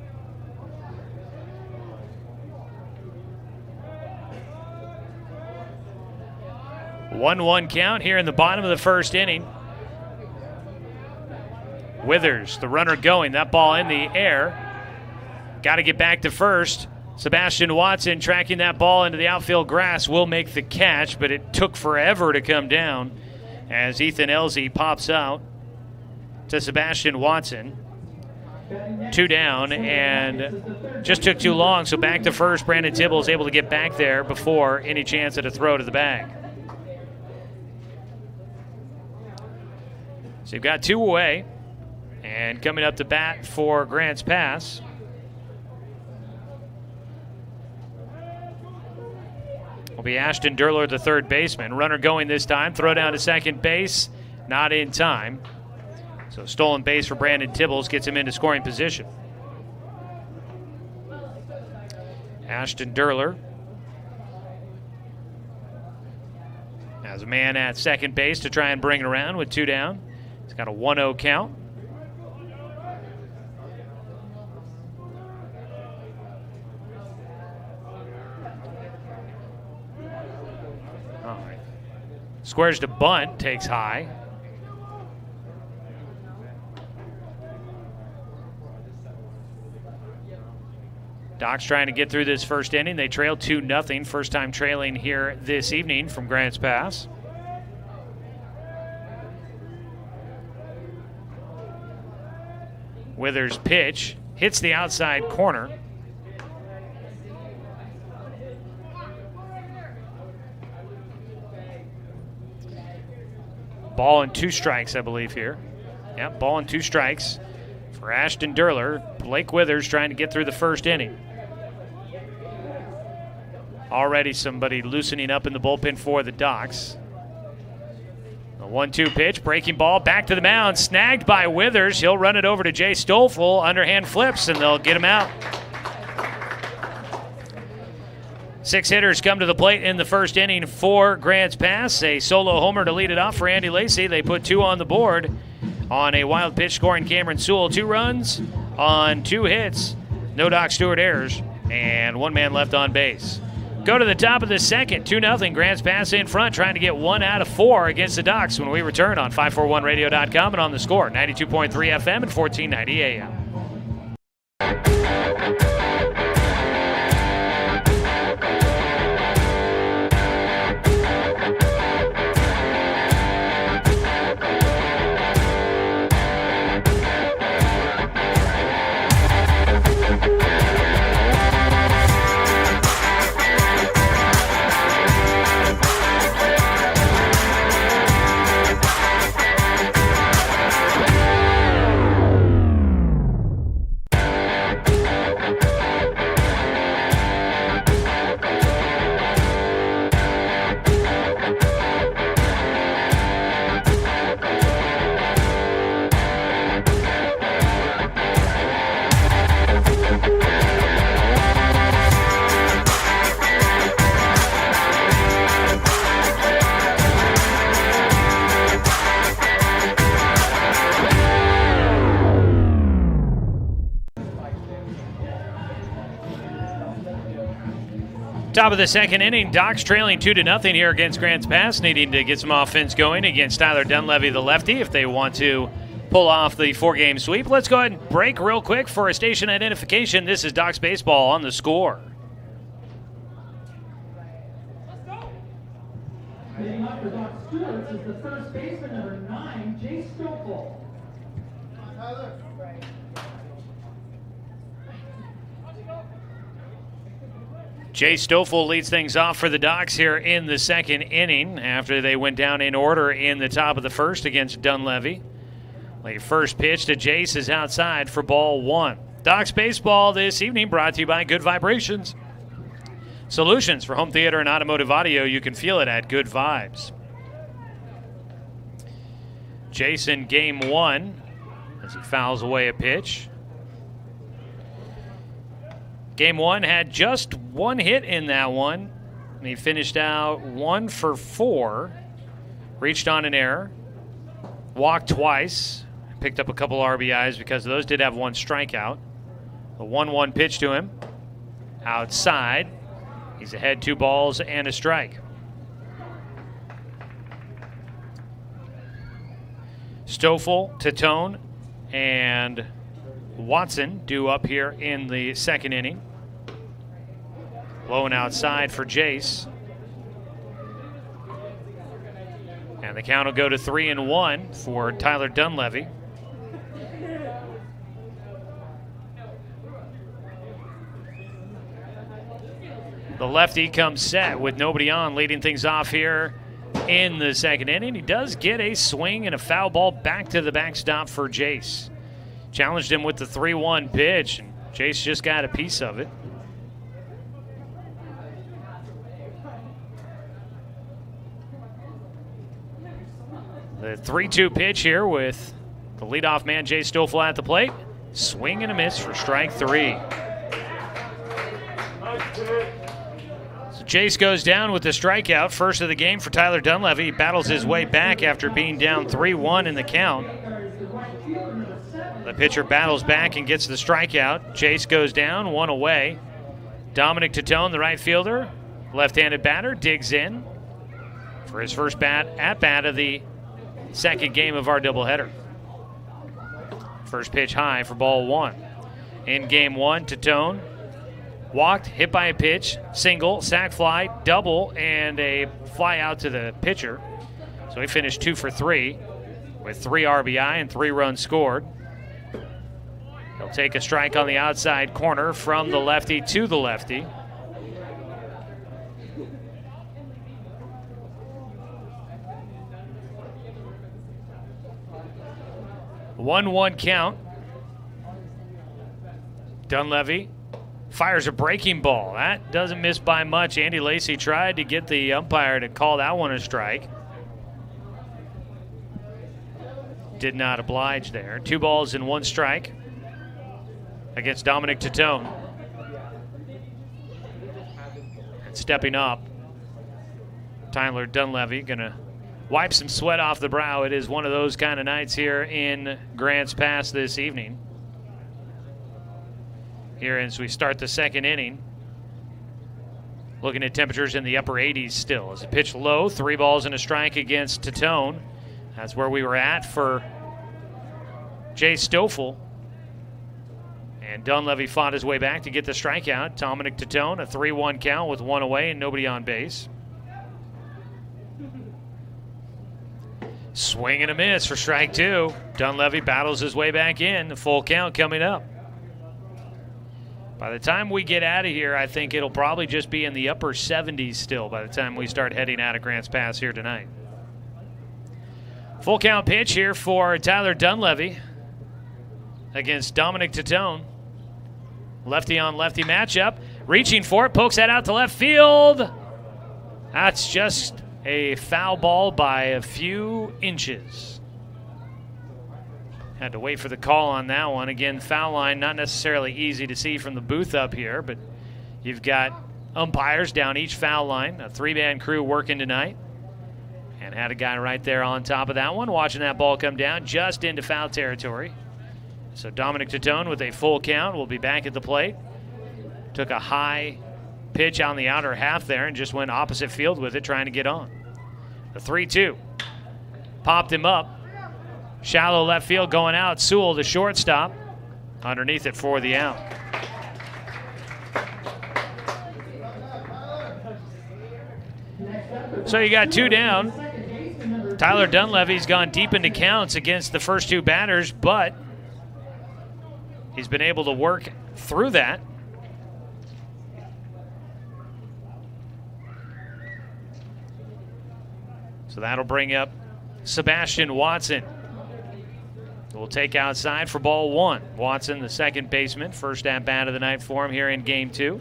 A 1-1 count here in the bottom of the first inning. Withers, the runner going. That ball in the air. Got to get back to first. Sebastian Watson tracking that ball into the outfield grass will make the catch, but it took forever to come down as Ethan Elzy pops out to Sebastian Watson. 2 down, and just took too long, so back to first. Brandon Tibbles able to get back there before any chance at a throw to the bag. So you've got 2 away, and coming up to bat for Grants Pass will be Ashton Durler, the third baseman. Runner going this time. Throw down to second base. Not in time. So stolen base for Brandon Tibbles gets him into scoring position. Ashton Durler has a man at second base to try and bring it around with 2 down. He's got a 1-0 count. Squares to bunt, takes high. Doc's trying to get through this first inning. They trail 2-0. First time trailing here this evening from Grants Pass. Withers' pitch hits the outside corner. Ball and 2 strikes, I believe, here. Yep, ball and 2 strikes for Ashton Durler. Blake Withers trying to get through the first inning. Already somebody loosening up in the bullpen for the Docs. A 1-2 pitch, breaking ball, back to the mound, snagged by Withers. He'll run it over to Jay Stoffel. Underhand flips, and they'll get him out. 6 hitters come to the plate in the first inning for Grants Pass. A solo homer to lead it off for Andy Lacey. They put 2 on the board on a wild pitch scoring Cameron Sewell. 2 runs on 2 hits. No Doc Stewart errors, and 1 man left on base. Go to the top of the second. 2-0. Grants Pass in front, trying to get 1 out of 4 against the Docs when we return on 541radio.com and on the Score, 92.3 FM and 1490 AM. Top of the second inning, Docs trailing 2-0 here against Grants Pass, needing to get some offense going against Tyler Dunleavy, the lefty, if they want to pull off the 4-game sweep. Let's go ahead and break real quick for a station identification. This is Docs Baseball on The Score. Hitting up for Doc Stewart is the first baseman, number 9, Jay Stoffel. Jay Stoffel leads things off for the Docs here in the second inning after they went down in order in the top of the first against Dunleavy. The first pitch to Jace is outside for ball 1. Docs Baseball this evening brought to you by Good Vibrations. Solutions for home theater and automotive audio. You can feel it at Good Vibes. Jason, game 1, as he fouls away a pitch. Game 1 had just one hit in that one. And he finished out 1 for 4. Reached on an error. Walked twice. Picked up a couple RBIs because of those. Did have one strikeout. The 1-1 pitch to him. Outside. He's ahead 2 balls and a strike. Stoffel, Tatone, and Watson due up here in the second inning. Low and outside for Jace. And the count will go to 3-1 for Tyler Dunleavy. The lefty comes set with nobody on, leading things off here in the second inning. He does get a swing and a foul ball back to the backstop for Jace. Challenged him with the 3-1 pitch, and Jace just got a piece of it. The 3-2 pitch here with the leadoff man, Jay Stoffel, at the plate. Swing and a miss for strike 3. So Jace goes down with the strikeout, first of the game for Tyler Dunleavy. He battles his way back after being down 3-1 in the count. The pitcher battles back and gets the strikeout. Jace goes down, 1 away. Dominic Tatone, the right fielder, left-handed batter, digs in for his first at-bat of the second game of our doubleheader. First pitch high for ball 1. In game 1, Tatone walked, hit by a pitch, single, sac fly, double, and a fly out to the pitcher. So he finished 2 for 3 with 3 RBI and 3 runs scored. He'll take a strike on the outside corner from the lefty to the lefty. One count. Dunleavy fires a breaking ball. That doesn't miss by much. Andy Lacey tried to get the umpire to call that one a strike. Did not oblige there. 2 balls and 1 strike against Dominic Tatone. And stepping up, Tyler Dunleavy gonna wipe some sweat off the brow. It is one of those kind of nights here in Grants Pass this evening. Here as we start the second inning. Looking at temperatures in the upper 80s still. As a pitch low, 3 balls and a strike against Tatone. That's where we were at for Jay Stoffel. And Dunleavy fought his way back to get the strikeout. Dominic Tatone, a 3-1 count with 1 away and nobody on base. Swing and a miss for strike 2. Dunleavy battles his way back in. The full count coming up. By the time we get out of here, I think it'll probably just be in the upper 70s still by the time we start heading out of Grants Pass here tonight. Full count pitch here for Tyler Dunleavy against Dominic Tatone. Lefty on lefty matchup. Reaching for it, pokes that out to left field. That's just a foul ball by a few inches. Had to wait for the call on that one. Again, foul line, not necessarily easy to see from the booth up here, but you've got umpires down each foul line, a 3-man crew working tonight. And had a guy right there on top of that one, watching that ball come down just into foul territory. So Dominic Tatone with a full count will be back at the plate. Took a high pitch on the outer half there and just went opposite field with it, trying to get on. The 3-2. Popped him up. Shallow left field going out. Sewell, the shortstop, underneath it for the out. So you got 2 down. Tyler Dunleavy's gone deep into counts against the first 2 batters, but he's been able to work through that. So that'll bring up Sebastian Watson. We'll take outside for ball 1. Watson, the second baseman, first at bat of the night for him here in game 2.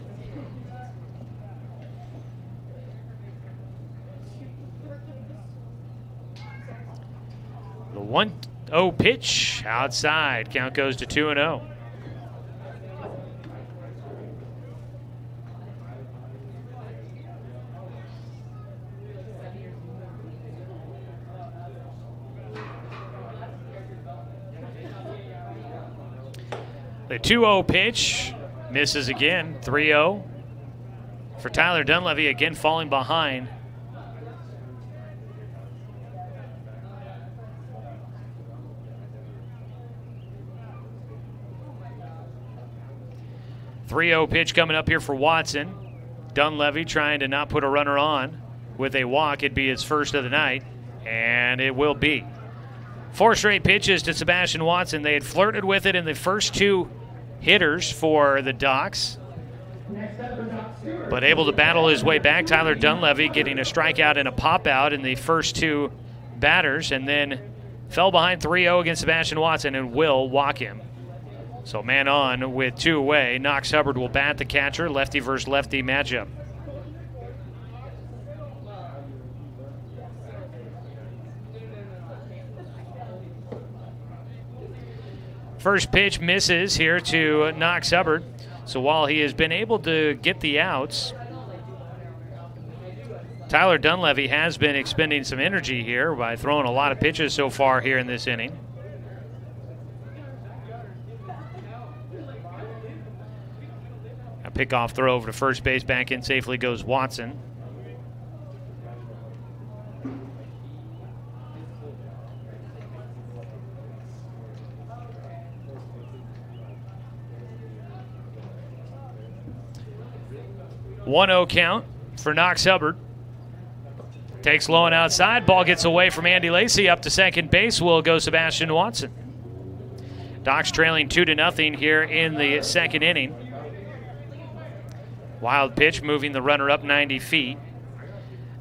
The 1-0 pitch outside. Count goes to 2-0. The 2-0 pitch misses again. 3-0 for Tyler Dunleavy, again falling behind. The 3-0 pitch coming up here for Watson. Dunleavy trying to not put a runner on with a walk. It'd be his first of the night, and it will be. 4 straight pitches to Sebastian Watson. They had flirted with it in the first 2 hitters for the Docs, but able to battle his way back. Tyler Dunleavy getting a strikeout and a pop-out in the first 2 batters, and then fell behind 3-0 against Sebastian Watson and will walk him. So man on with 2 away. Knox Hubbard will bat the catcher, lefty versus lefty matchup. First pitch misses here to Knox Hubbard. So while he has been able to get the outs, Tyler Dunleavy has been expending some energy here by throwing a lot of pitches so far here in this inning. A pickoff throw over to first base, back in safely goes Watson. One-0 count for Knox Hubbard. Takes low and outside. Ball gets away from Andy Lacey. Up to second base will go Sebastian Watson. Docs trailing 2-0 here in the second inning. Wild pitch moving the runner up 90 feet.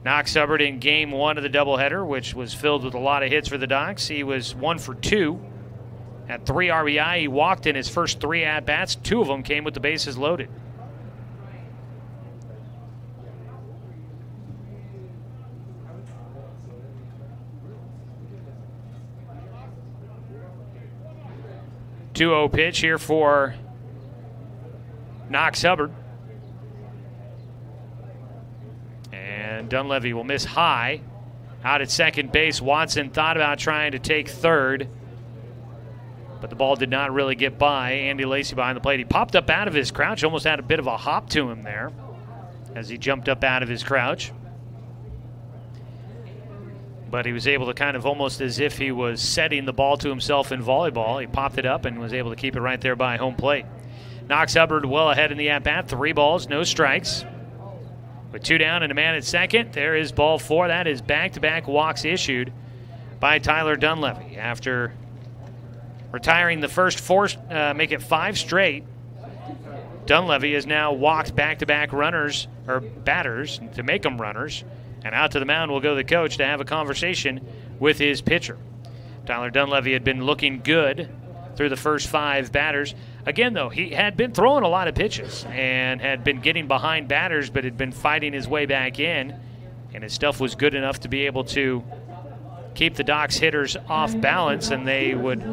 Knox Hubbard in game 1 of the doubleheader, which was filled with a lot of hits for the Docs. He was 1 for 2. Had 3 RBI. He walked in his first 3 at-bats. 2 of them came with the bases loaded. Two-0 pitch here for Knox Hubbard. And Dunleavy will miss high. Out at second base, Watson thought about trying to take third, but the ball did not really get by. Andy Lacey behind the plate. He popped up out of his crouch, almost had a bit of a hop to him there as he jumped up out of his crouch. But he was able to kind of almost as if he was setting the ball to himself in volleyball. He popped it up and was able to keep it right there by home plate. Knox Hubbard well ahead in the at-bat. 3 balls, no strikes. With 2 down and a man at second, there is ball 4. That is back-to-back walks issued by Tyler Dunleavy. After retiring the first 4, make it 5 straight, Dunleavy has now walked back-to-back runners, or batters, to make them runners. And out to the mound will go the coach to have a conversation with his pitcher. Tyler Dunleavy had been looking good through the first 5 batters. Again, though, he had been throwing a lot of pitches and had been getting behind batters, but had been fighting his way back in. And his stuff was good enough to be able to keep the Docs hitters off balance, and they would,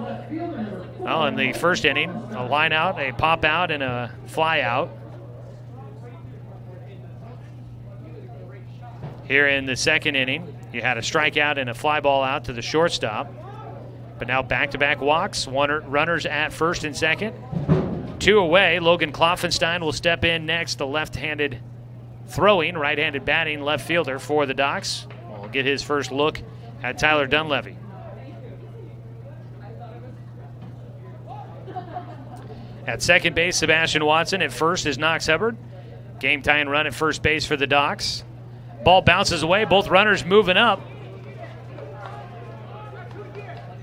well, in the first inning, a line out, a pop out, and a fly out. Here in the second inning, you had a strikeout and a fly ball out to the shortstop. But now back-to-back walks, runners at first and second. 2 away. Logan Kloffenstein will step in next, the left-handed throwing, right-handed batting left fielder for the Docs. We'll get his first look at Tyler Dunleavy. At second base, Sebastian Watson. At first is Knox Hubbard. Game-tying run at first base for the Docs. Ball bounces away, both runners moving up.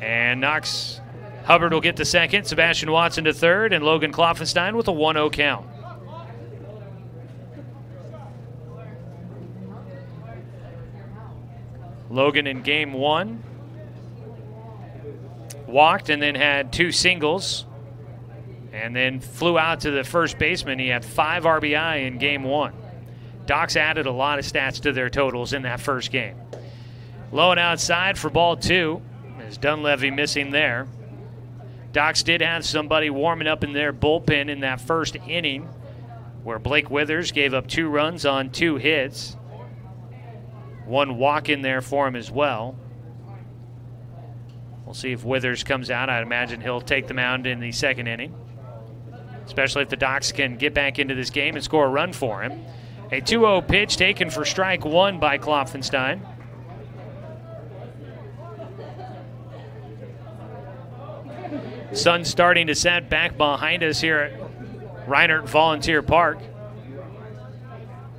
And Knox Hubbard will get to second, Sebastian Watson to third, and Logan Kloffenstein with a 1-0 count. Logan in game one walked and then had 2 singles and then flew out to the first baseman. He had 5 RBI in game one. Docs added a lot of stats to their totals in that first game. Low and outside for ball 2 as Dunleavy missing there. Docs did have somebody warming up in their bullpen in that first inning where Blake Withers gave up 2 runs on 2 hits. 1 walk in there for him as well. We'll see if Withers comes out. I'd imagine he'll take the mound in the second inning, especially if the Docs can get back into this game and score a run for him. A 2-0 pitch taken for strike 1 by Kloffenstein. Sun starting to set back behind us here at Reinert Volunteer Park.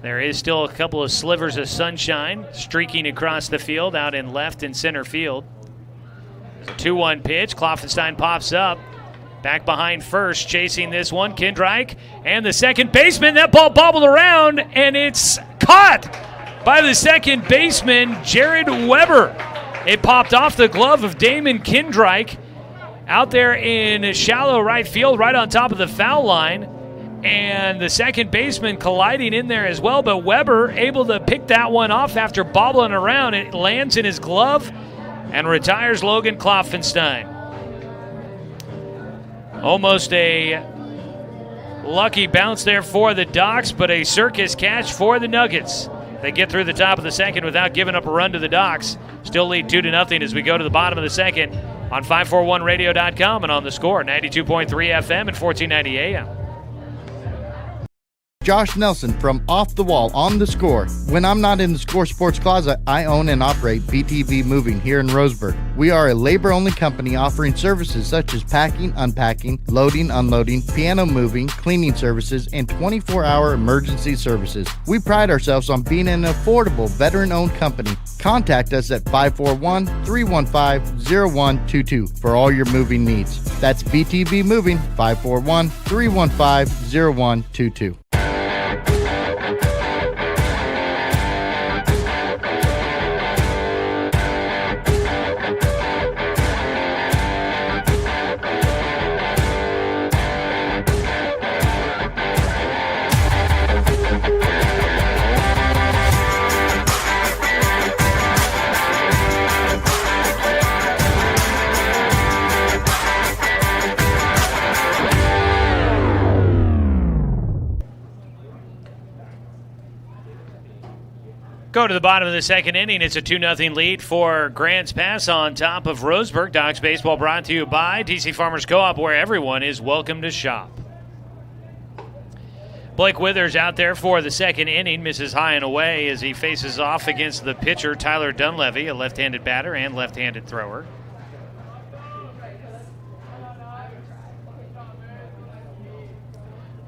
There is still a couple of slivers of sunshine streaking across the field out in left and center field. There's a 2-1 pitch. Kloffenstein pops up. Back behind first, chasing this one, Kindreich. And the second baseman, that ball bobbled around, and it's caught by the second baseman, Jared Weber. It popped off the glove of Damon Kindreich out there in shallow right field, right on top of the foul line. And the second baseman colliding in there as well, but Weber able to pick that one off after bobbling around. It lands in his glove and retires Logan Kloffenstein. Almost a lucky bounce there for the Docs, but a circus catch for the Nuggets. They get through the top of the second without giving up a run to the Docs. Still lead 2-0 as we go to the bottom of the second on 541radio.com and on the Score, 92.3 FM and 1490 AM. Josh Nelson from Off the Wall on the Score. When I'm not in the Score Sports Closet, I own and operate BTV Moving here in Roseburg. We are a labor-only company offering services such as packing, unpacking, loading, unloading, piano moving, cleaning services, and 24-hour emergency services. We pride ourselves on being an affordable, veteran-owned company. Contact us at 541-315-0122 for all your moving needs. That's BTV Moving, 541-315-0122. Go to the bottom of the second inning. It's a 2-0 lead for Grants Pass on top of Roseburg. Docs baseball brought to you by DC Farmers Co-op, where everyone is welcome to shop. Blake Withers out there for the second inning, misses high and away as he faces off against the pitcher Tyler Dunleavy, a left-handed batter and left-handed thrower.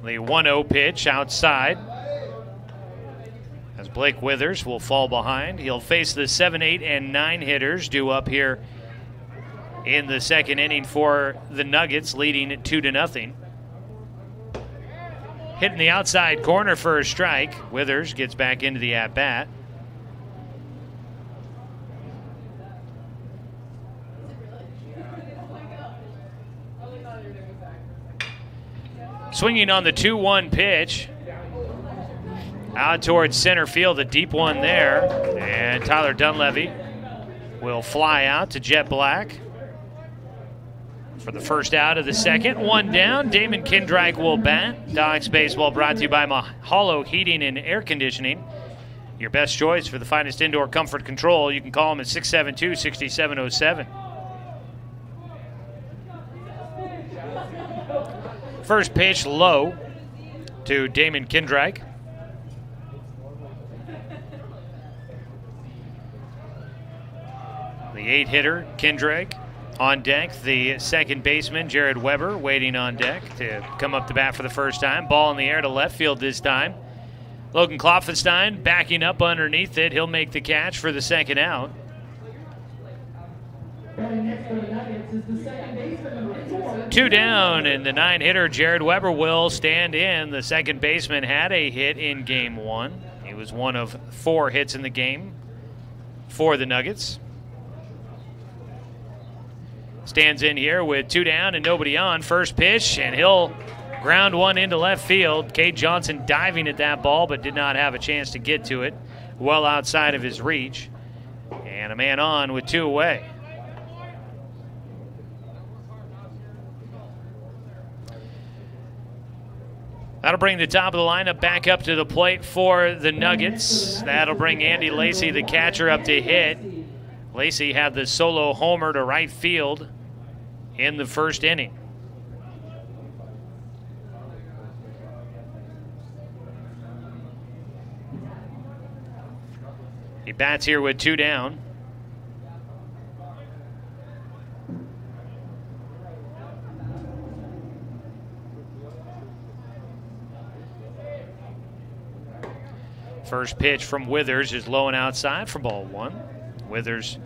The 1-0 pitch outside, as Blake Withers will fall behind. He'll face the 7, 8, and 9 hitters due up here in the second inning for the Nuggets, leading at 2-0. Hitting the outside corner for a strike. Withers gets back into the at-bat. Swinging on the 2-1 pitch. Out towards center field, a deep one there. And Tyler Dunleavy will fly out to jet black for the first out of the second. 1 down. Damon Kindreich will bat. Docs baseball brought to you by Mahalo Heating and Air Conditioning. Your best choice for the finest indoor comfort control. You can call them at 672-6707. First pitch low to Damon Kindreich. The 8-hitter, Kendrick, on deck. The second baseman, Jared Weber, waiting on deck to come up to bat for the first time. Ball in the air to left field this time. Logan Klopfenstein backing up underneath it. He'll make the catch for the second out. Two down, and the 9-hitter, Jared Weber, will stand in. The second baseman had a hit in Game 1. He was one of 4 hits in the game for the Nuggets. Stands in here with 2 down and nobody on. First pitch, and he'll ground one into left field. Cade Johnson diving at that ball, but did not have a chance to get to it. Well outside of his reach. And a man on with 2 away. That'll bring the top of the lineup back up to the plate for the Nuggets. That'll bring Andy Lacey, the catcher, up to hit. Lacey had the solo homer to right field in the first inning. He bats here with 2 down. First pitch from Withers is low and outside for ball 1. Withers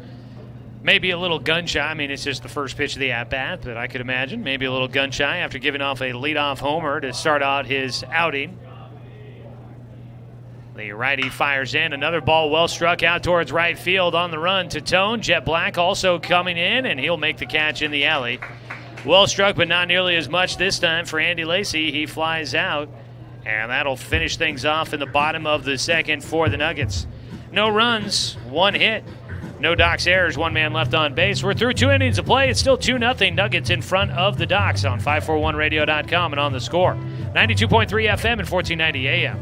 maybe a little gun shy. I mean, it's just the first pitch of the at-bat, but I could imagine maybe a little gun shy after giving off a leadoff homer to start out his outing. The righty fires in. Another ball well struck out towards right field on the run to Tone. Jet Black also coming in, and he'll make the catch in the alley. Well struck, but not nearly as much this time for Andy Lacey. He flies out, and that'll finish things off in the bottom of the second for the Nuggets. No runs, 1 hit. No Docs errors, 1 man left on base. We're through 2 innings of play. It's still 2-0 Nuggets in front of the Docs on 541radio.com and on the Score. 92.3 FM and 1490 AM.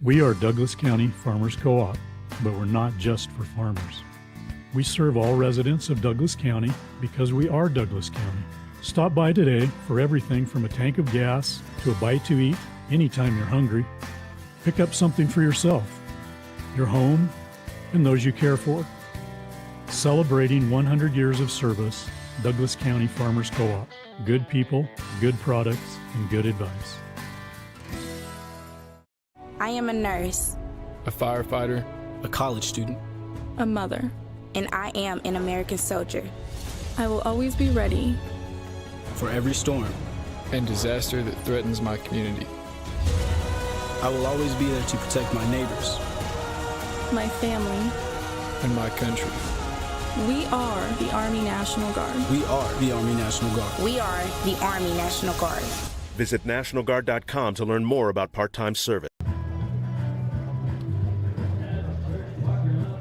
We are Douglas County Farmers Co-op, but we're not just for farmers. We serve all residents of Douglas County because we are Douglas County. Stop by today for everything from a tank of gas to a bite to eat anytime you're hungry. Pick up something for yourself, your home, and those you care for. Celebrating 100 years of service, Douglas County Farmers Co-op. Good people, good products, and good advice. I am a nurse, a firefighter, a college student, a mother, and I am an American soldier. I will always be ready for every storm and disaster that threatens my community. I will always be there to protect my neighbors, my family, and my country. We are the Army National Guard. We are the Army National Guard. We are the Army National Guard. Visit nationalguard.com to learn more about part-time service.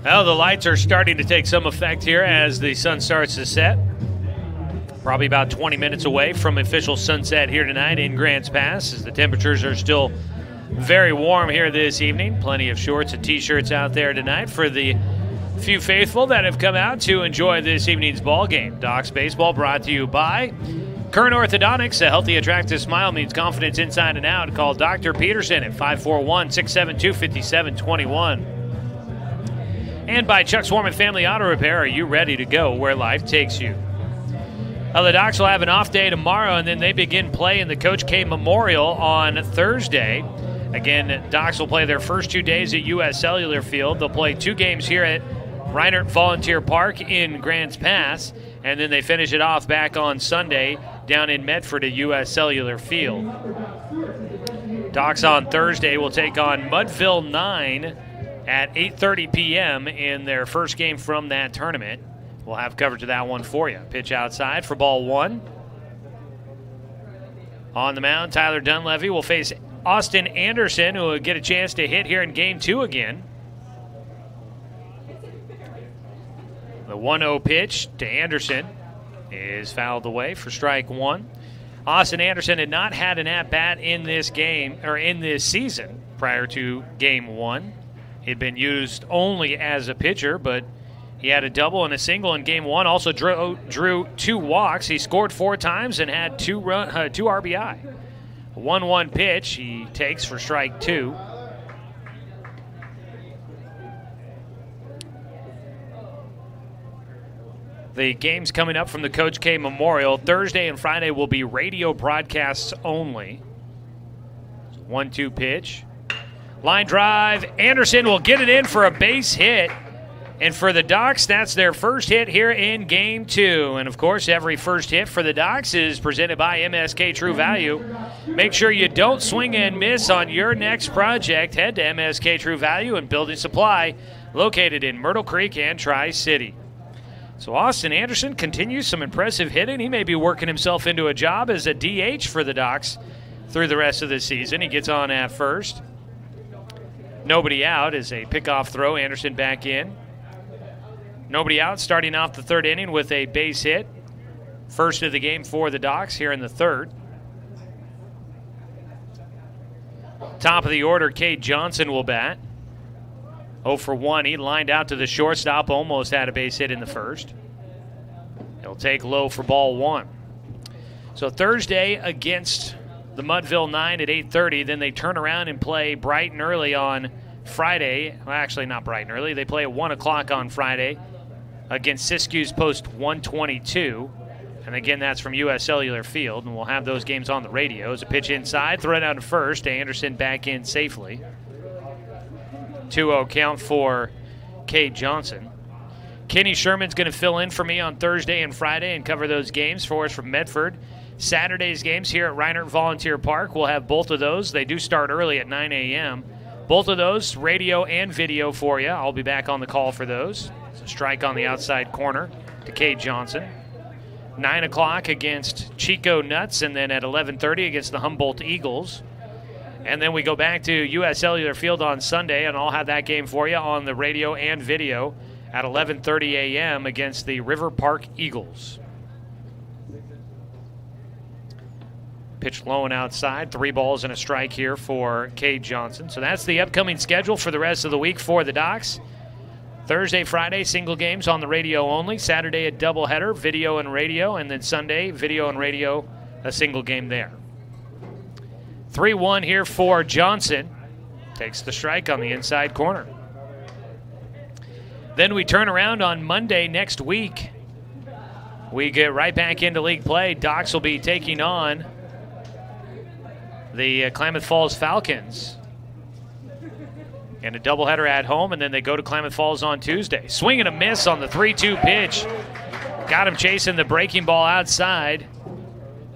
Well, the lights are starting to take some effect here as the sun starts to set. Probably about 20 minutes away from official sunset here tonight in Grants Pass, as the temperatures are still very warm here this evening. Plenty of shorts and t-shirts out there tonight for the few faithful that have come out to enjoy this evening's ball game. Docs Baseball brought to you by Kern Orthodontics. A healthy, attractive smile means confidence inside and out. Call Dr. Peterson at 541-672-5721. And by Chuck Swarman Family Auto Repair. Are you ready to go where life takes you? The Docs will have an off day tomorrow, and then they begin play in the Coach K Memorial on Thursday. Again, Docs will play their first 2 days at U.S. Cellular Field. They'll play 2 games here at Reinert Volunteer Park in Grants Pass, and then they finish it off back on Sunday down in Medford at U.S. Cellular Field. Docs on Thursday will take on Mudville 9 at 8:30 p.m. in their first game from that tournament. We'll have coverage of that one for you. Pitch outside for ball 1. On the mound, Tyler Dunleavy will face Austin Anderson, who will get a chance to hit here in game 2 again. The 1-0 pitch to Anderson is fouled away for strike 1. Austin Anderson had not had an at-bat in this game, or in this season, prior to game 1. He'd been used only as a pitcher, but he had a double and a single in game 1. Also drew 2 walks. He scored 4 times and had 2 RBI. A 1-1 pitch he takes for strike 2. The games coming up from the Coach K Memorial. Thursday and Friday will be radio broadcasts only. 1-2 pitch. Line drive. Anderson will get it in for a base hit. And for the Docs, that's their first hit here in Game 2. And, of course, every first hit for the Docs is presented by MSK True Value. Make sure you don't swing and miss on your next project. Head to MSK True Value and Building Supply, located in Myrtle Creek and Tri-City. So Austin Anderson continues some impressive hitting. He may be working himself into a job as a DH for the Docs through the rest of the season. He gets on at first. Nobody out as a pickoff throw. Anderson back in. Nobody out, starting off the third inning with a base hit. First of the game for the Docs here in the third. Top of the order, Cade Johnson will bat. 0 for 1. He lined out to the shortstop, almost had a base hit in the first. He'll take low for ball 1. So Thursday against the Mudville 9 at 8:30. Then they turn around and play bright and early on Friday. Well, actually, not bright and early. They play at 1 o'clock on Friday against Siskiyou's Post 122. And again, that's from U.S. Cellular Field. And we'll have those games on the radio. As a pitch inside, throw it out to first. Anderson back in safely. 2-0 count for Cade Johnson. Kenny Sherman's going to fill in for me on Thursday and Friday and cover those games for us from Medford. Saturday's games here at Reinert Volunteer Park, we'll have both of those. They do start early at 9 a.m. Both of those, radio and video for you. I'll be back on the call for those. It's a strike on the outside corner to Cade Johnson. 9 o'clock against Chico Nuts, and then at 11:30 against the Humboldt Eagles. And then we go back to U.S. Cellular Field on Sunday, and I'll have that game for you on the radio and video at 11:30 a.m. against the River Park Eagles. Pitch low and outside. 3 balls and a strike here for Cade Johnson. So that's the upcoming schedule for the rest of the week for the Docs. Thursday, Friday, single games on the radio only. Saturday, a doubleheader, video and radio. And then Sunday, video and radio, a single game there. 3-1 here for Johnson. Takes the strike on the inside corner. Then we turn around on Monday next week. We get right back into league play. Docs will be taking on the Klamath Falls Falcons. And a doubleheader at home, and then they go to Klamath Falls on Tuesday. Swing and a miss on the 3-2 pitch. Got him chasing the breaking ball outside.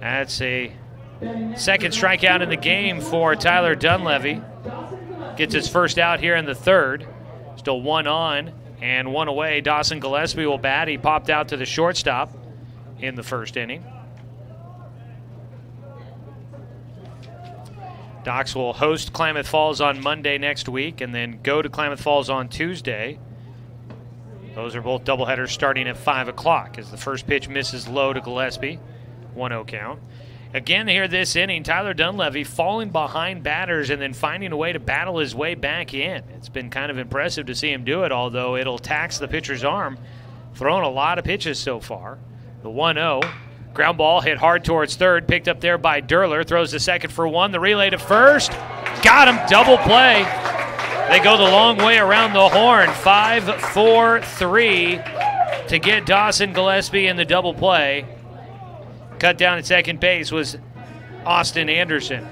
That's a second strikeout in the game for Tyler Dunleavy. Gets his first out here in the third. Still 1 on and 1 away. Dawson Gillespie will bat. He popped out to the shortstop in the first inning. Docs will host Klamath Falls on Monday next week and then go to Klamath Falls on Tuesday. Those are both doubleheaders starting at 5 o'clock as the first pitch misses low to Gillespie. 1-0 count. Again here this inning, Tyler Dunleavy falling behind batters and then finding a way to battle his way back in. It's been kind of impressive to see him do it, although it'll tax the pitcher's arm. Throwing a lot of pitches so far. The 1-0. Ground ball hit hard towards third, picked up there by Derler. Throws the second for 1. The relay to first. Got him. Double play. They go the long way around the horn. 5-4-3 to get Dawson Gillespie in the double play. Cut down at second base was Austin Anderson.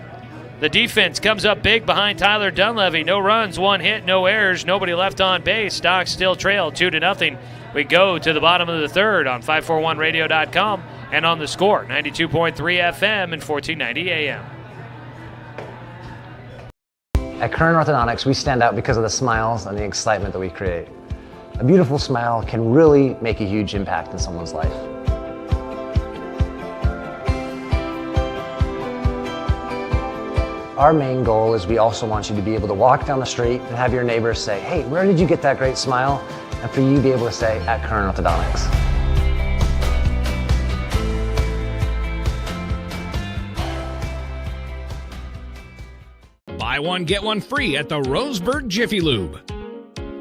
The defense comes up big behind Tyler Dunleavy. No runs, 1 hit, no errors, nobody left on base. Docs still trail 2-0. We go to the bottom of the third on 541radio.com. And on the Score, 92.3 FM and 1490 AM. At Current Orthodontics, we stand out because of the smiles and the excitement that we create. A beautiful smile can really make a huge impact in someone's life. Our main goal is we also want you to be able to walk down the street and have your neighbors say, "Hey, where did you get that great smile?" And for you to be able to say, "At Current Orthodontics." Buy one, get one free at the Roseburg Jiffy Lube.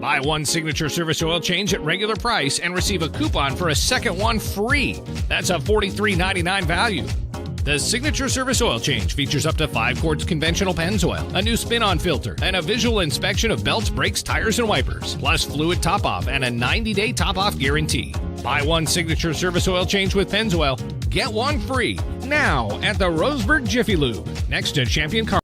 Buy one signature service oil change at regular price and receive a coupon for a second one free. That's a $43.99 value. The signature service oil change features up to 5 quarts conventional Pennzoil, a new spin-on filter, and a visual inspection of belts, brakes, tires, and wipers, plus fluid top-off and a 90-day top-off guarantee. Buy one signature service oil change with Pennzoil. Get one free now at the Roseburg Jiffy Lube next to Champion Car.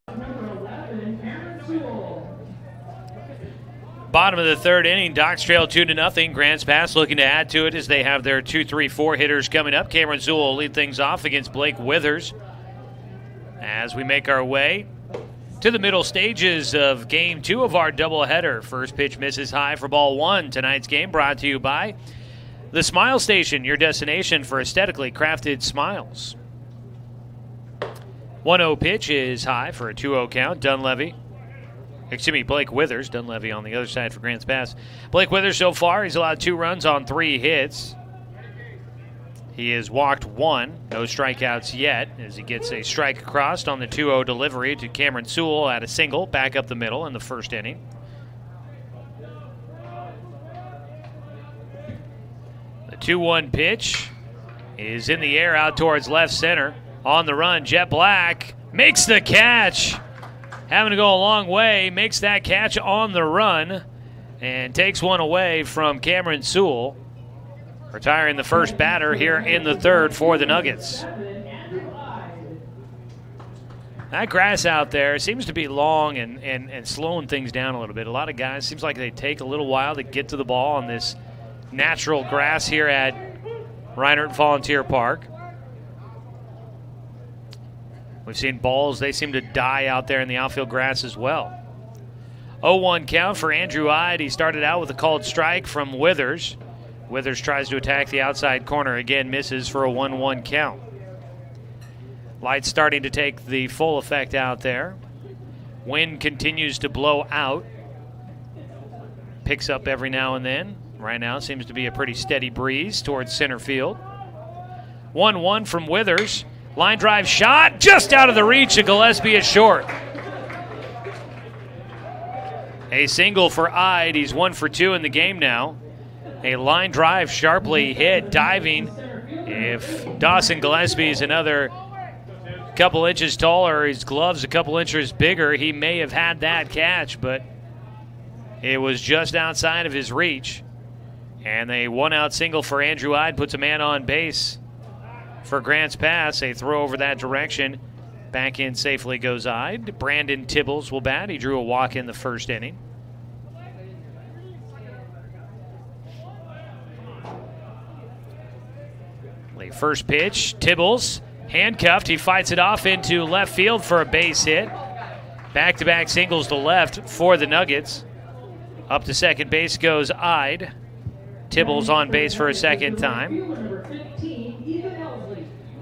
Bottom of the third inning, Docs trail 2-0. Grants Pass looking to add to it as they have their 2-3-4 hitters coming up. Cameron Sewell will lead things off against Blake Withers. As we make our way to the middle stages of Game 2 of our doubleheader. First pitch misses high for ball 1. Tonight's game brought to you by the Smile Station, your destination for aesthetically crafted smiles. 1-0 pitch is high for a 2-0 count. Blake Withers. Dunleavy on the other side for Grants Pass. Blake Withers so far, he's allowed 2 runs on 3 hits. He has walked 1. No strikeouts yet as he gets a strike across on the 2-0 delivery to Cameron Sewell at a single back up the middle in the first inning. The 2-1 pitch is in the air out towards left center. On the run, Jet Black makes the catch. Having to go a long way, makes that catch on the run and takes one away from Cameron Sewell, retiring the first batter here in the third for the Nuggets. That grass out there seems to be long and slowing things down a little bit. A lot of guys, seems like they take a little while to get to the ball on this natural grass here at Reinhardt Volunteer Park. We've seen balls, they seem to die out there in the outfield grass as well. 0-1 count for Andrew Ide. He started out with a called strike from Withers. Withers tries to attack the outside corner again, misses for a 1-1 count. Light starting to take the full effect out there. Wind continues to blow out. Picks up every now and then. Right now seems to be a pretty steady breeze towards center field. 1-1 from Withers. Line drive shot just out of the reach of Gillespie at short. A single for Ide. He's 1 for 2 in the game now. A line drive sharply hit, diving. If Dawson Gillespie is another couple inches taller, his gloves a couple inches bigger, he may have had that catch, but it was just outside of his reach. And a 1-out single for Andrew Ide puts a man on base. For Grants Pass, a throw over that direction. Back in safely goes Ide. Brandon Tibbles will bat. He drew a walk in the first inning. The first pitch, Tibbles handcuffed. He fights it off into left field for a base hit. Back-to-back singles to left for the Nuggets. Up to second base goes Ide. Tibbles on base for a second time.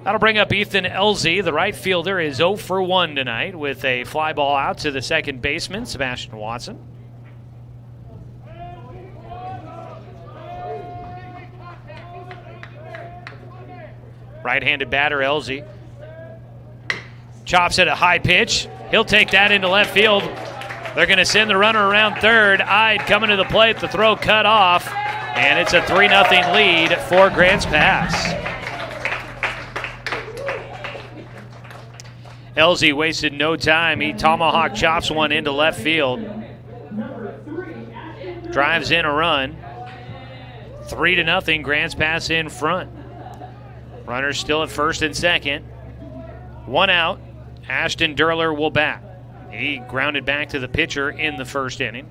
That'll bring up Ethan Elzy. The right fielder is 0 for 1 tonight with a fly ball out to the second baseman, Sebastian Watson. Right-handed batter Elzy. Chops at a high pitch. He'll take that into left field. They're going to send the runner around third. Ide coming to the plate. The throw cut off. And it's a 3-0 lead for Grants Pass. Elzy wasted no time. He tomahawk chops one into left field. Drives in a run. 3-0, Grants Pass in front. Runners still at first and second. 1 out. Ashton Durler will bat. He grounded back to the pitcher in the first inning.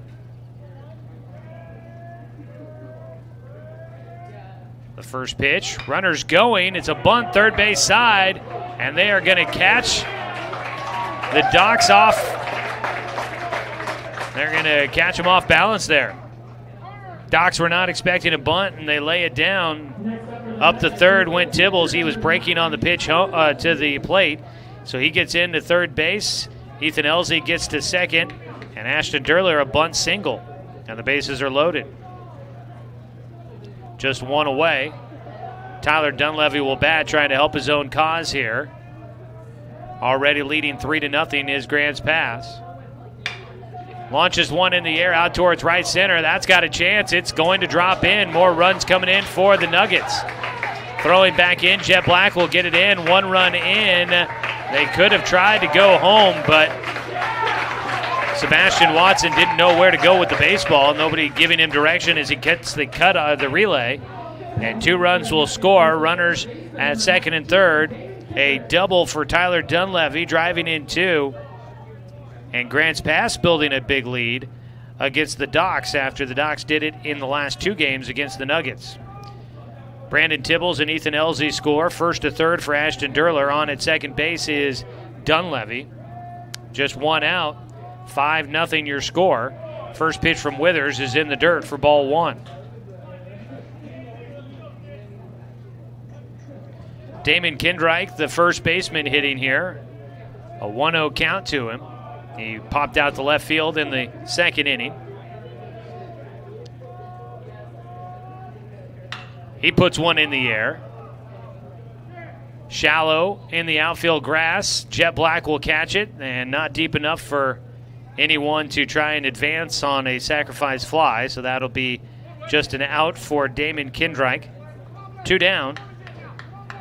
The first pitch, runners going. It's a bunt third base side, and they are going to catch the Docs off. They're going to catch them off balance there. Docs were not expecting a bunt, and they lay it down. Up the third went Tibbles. He was breaking on the pitch to the plate, so he gets into third base. Ethan Elzy gets to second, and Ashton Durler a bunt single, and the bases are loaded. Just one away. Tyler Dunleavy will bat, trying to help his own cause here. Already leading 3-0 is Grants Pass. Launches one in the air out towards right center. That's got a chance. It's going to drop in. More runs coming in for the Nuggets. Throwing back in, Jet Black will get it in. 1 run in. They could have tried to go home, but Sebastian Watson didn't know where to go with the baseball. Nobody giving him direction as he gets the cut out of the relay. And 2 runs will score. Runners at second and third. A double for Tyler Dunleavy, driving in 2. And Grants Pass building a big lead against the Docs after the Docs did it in the last 2 games against the Nuggets. Brandon Tibbles and Ethan Elzey score. First to third for Ashton Durler. On at second base is Dunleavy. Just 1 out. 5-0 your score. First pitch from Withers is in the dirt for ball 1. Damon Kindreich, the first baseman, hitting here. A 1-0 count to him. He popped out to left field in the second inning. He puts one in the air. Shallow in the outfield grass. Jet Black will catch it, and not deep enough for anyone to try and advance on a sacrifice fly, so that'll be just an out for Damon Kindreich. 2 down.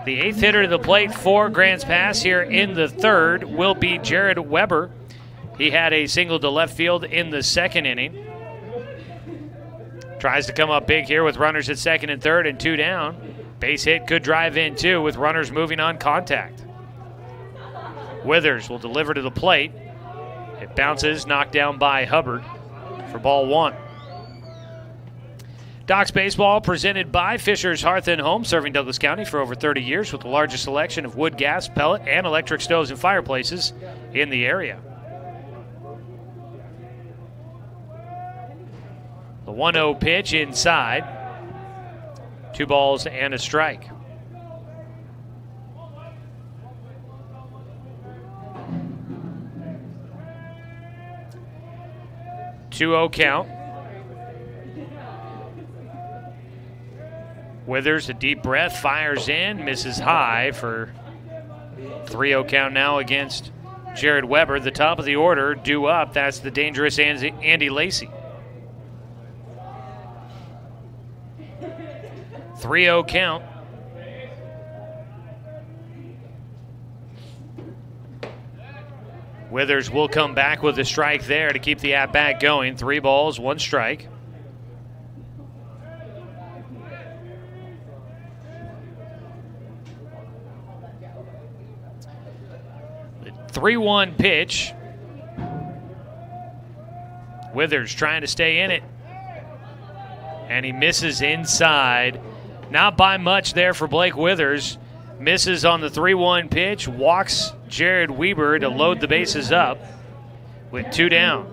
The 8th hitter to the plate for Grants Pass here in the third will be Jared Weber. He had a single to left field in the second inning. Tries to come up big here with runners at second and third and 2 down. Base hit could drive in too with runners moving on contact. Withers will deliver to the plate. It bounces, knocked down by Hubbard for ball 1. Docs Baseball presented by Fisher's Hearth and Home, serving Douglas County for over 30 years with the largest selection of wood, gas, pellet, and electric stoves and fireplaces in the area. The 1-0 pitch inside. 2 balls and a strike. Two-0 count. Withers, a deep breath, fires in, misses high for 3-0 count now against Jared Weber. The top of the order due up. That's the dangerous Andy Lacey. 3-0 count. Withers will come back with a strike there to keep the at-bat going. 3 balls, 1 strike. The 3-1 pitch. Withers trying to stay in it. And he misses inside. Not by much there for Blake Withers. Misses on the 3-1 pitch. Walks Jared Weber to load the bases up with 2 down.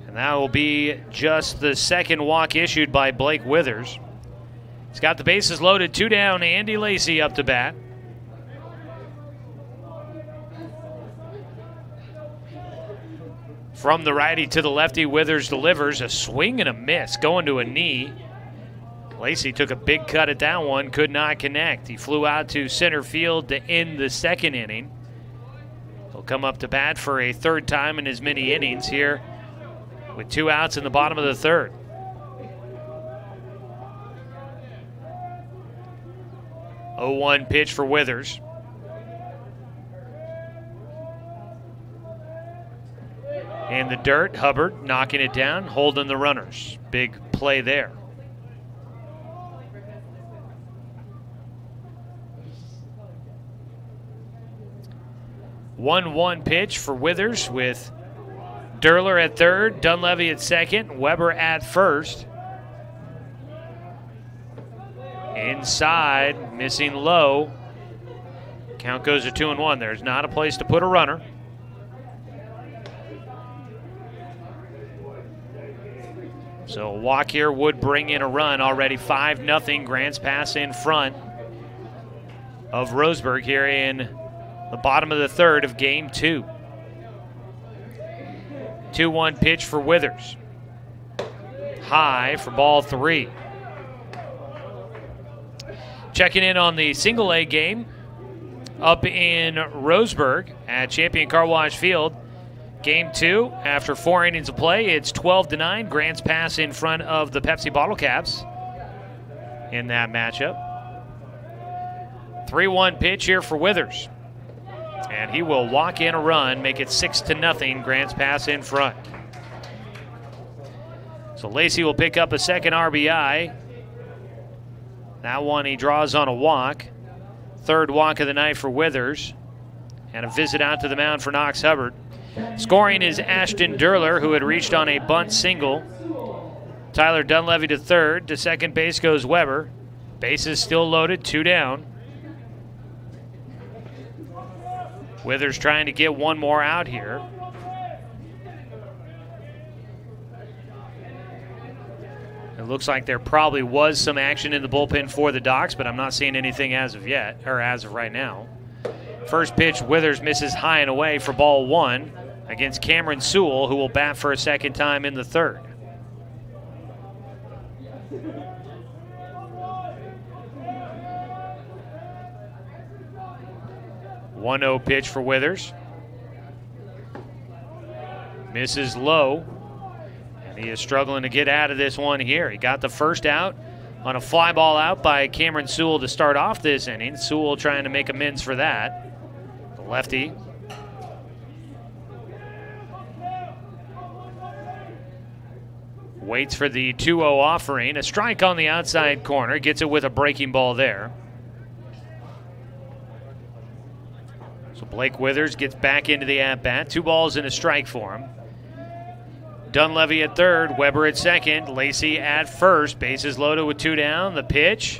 And that will be just the second walk issued by Blake Withers. He's got the bases loaded. 2 down. Andy Lacey up to bat. From the righty to the lefty, Withers delivers a swing and a miss, going to a knee. Lacey took a big cut at that one, could not connect. He flew out to center field to end the second inning. He'll come up to bat for a 3rd time in as many innings here with 2 outs in the bottom of the 3rd. Oh, 1 pitch for Withers. In the dirt, Hubbard knocking it down, holding the runners. Big play there. One pitch for Withers with Durler at third, Dunleavy at second, Weber at first. Inside, missing low. Count goes to 2-1. There's not a place to put a runner. So a walk here would bring in a run. Already 5-0. Grants Pass in front of Roseburg here in the bottom of the 3rd of game 2. 2-1 pitch for Withers. High for ball 3. Checking in on the single A game up in Roseburg at Champion Car Wash Field. Game 2, after 4 innings of play, it's 12-9. Grants Pass in front of the Pepsi Bottle Caps in that matchup. 3-1 pitch here for Withers. And he will walk in a run, make it 6-0. Grants Pass in front. So Lacey will pick up a second RBI. That one he draws on a walk. Third walk of the night for Withers. And a visit out to the mound for Knox Hubbard. Scoring is Ashton Durler, who had reached on a bunt single. Tyler Dunleavy to third. To second base goes Weber. Bases still loaded, 2 down. Withers trying to get one more out here. It looks like there probably was some action in the bullpen for the Docs, but I'm not seeing anything as of yet, or as of right now. First pitch, Withers misses high and away for ball 1 against Cameron Sewell, who will bat for a second time in the third. One-0 pitch for Withers. Misses low. And he is struggling to get out of this one here. He got the first out on a fly ball out by Cameron Sewell to start off this inning. Sewell trying to make amends for that. The lefty. Waits for the 2-0 offering. A strike on the outside corner. Gets it with a breaking ball there. So Blake Withers gets back into the at-bat. 2 balls and a strike for him. Dunleavy at third, Weber at second, Lacey at first. Bases loaded with 2 down. The pitch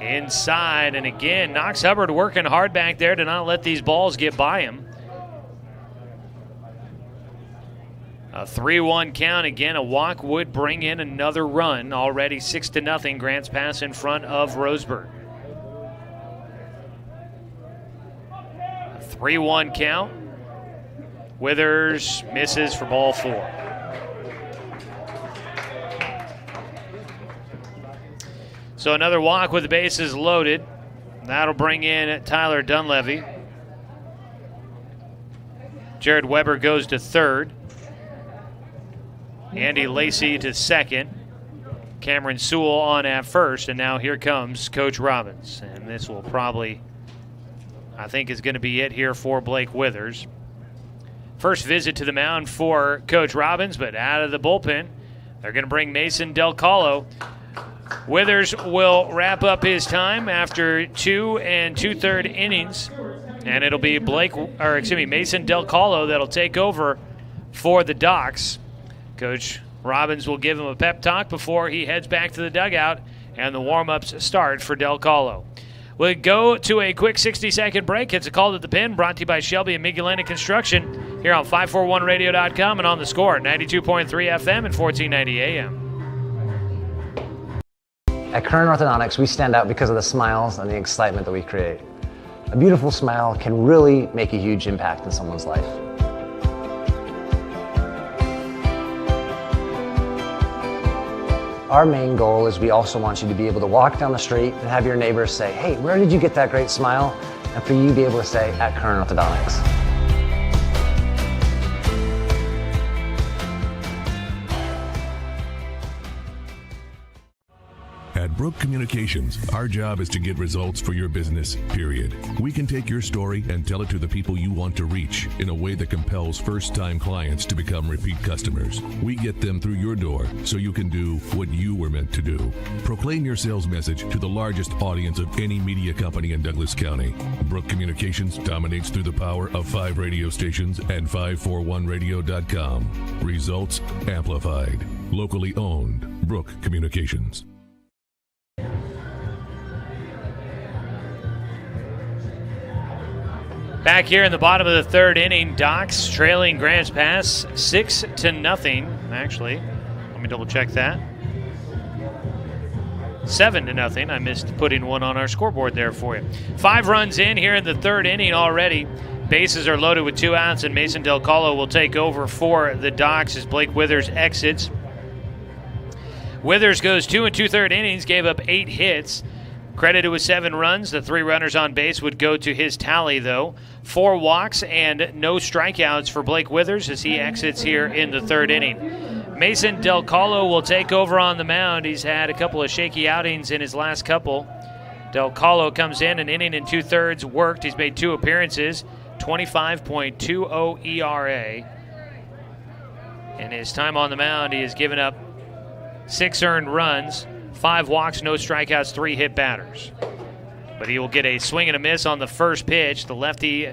inside, and again, Knox Hubbard working hard back there to not let these balls get by him. A 3-1 count. Again, a walk would bring in another run. Already 6-0, Grants Pass in front of Roseburg. 3-1 count. Withers misses for ball 4. So another walk with the bases loaded. That'll bring in Tyler Dunleavy. Jared Weber goes to third. Andy Lacey to second. Cameron Sewell on at first. And now here comes Coach Robbins. And this will probably, I think, is going to be it here for Blake Withers. First visit to the mound for Coach Robbins, but out of the bullpen, they're going to bring Mason Del Colo. Withers will wrap up his time after 2 2/3 innings, and it'll be Mason Del Colo that'll take over for the Docs. Coach Robbins will give him a pep talk before he heads back to the dugout, and the warm-ups start for Del Colo. We'll go to a quick 60-second break. It's a call to the pen, brought to you by Shelby and Migulena Construction here on 541radio.com and on the Score, 92.3 FM and 1490 AM. At Current Orthodontics, we stand out because of the smiles and the excitement that we create. A beautiful smile can really make a huge impact in someone's life. Our main goal is we also want you to be able to walk down the street and have your neighbors say, "Hey, where did you get that great smile?" And for you to be able to say, "At Current Orthodontics." At Brooke Communications, our job is to get results for your business, period. We can take your story and tell it to the people you want to reach in a way that compels first-time clients to become repeat customers. We get them through your door so you can do what you were meant to do. Proclaim your sales message to the largest audience of any media company in Douglas County. Brooke Communications dominates through the power of 5 radio stations and 541radio.com. Results amplified. Locally owned. Brooke Communications. Back here in the bottom of the third inning, Docs trailing Grants Pass 6-0. Actually, let me double check that. 7-0. I missed putting one on our scoreboard there for you. 5 runs in here in the third inning already. Bases are loaded with 2 outs, and Mason Del Colo will take over for the Docs as Blake Withers exits. Withers goes 2 2/3 innings, gave up 8 hits. Credited with 7 runs. The 3 runners on base would go to his tally, though. 4 walks and no strikeouts for Blake Withers as he exits here in the third inning. Mason Del Colo will take over on the mound. He's had a couple of shaky outings in his last couple. Del Colo comes in, an inning and 2/3 worked. He's made 2 appearances, 25.20 ERA. In his time on the mound, he has given up 6 earned runs, 5 walks, no strikeouts, 3 hit batters. But he will get a swing and a miss on the first pitch. The lefty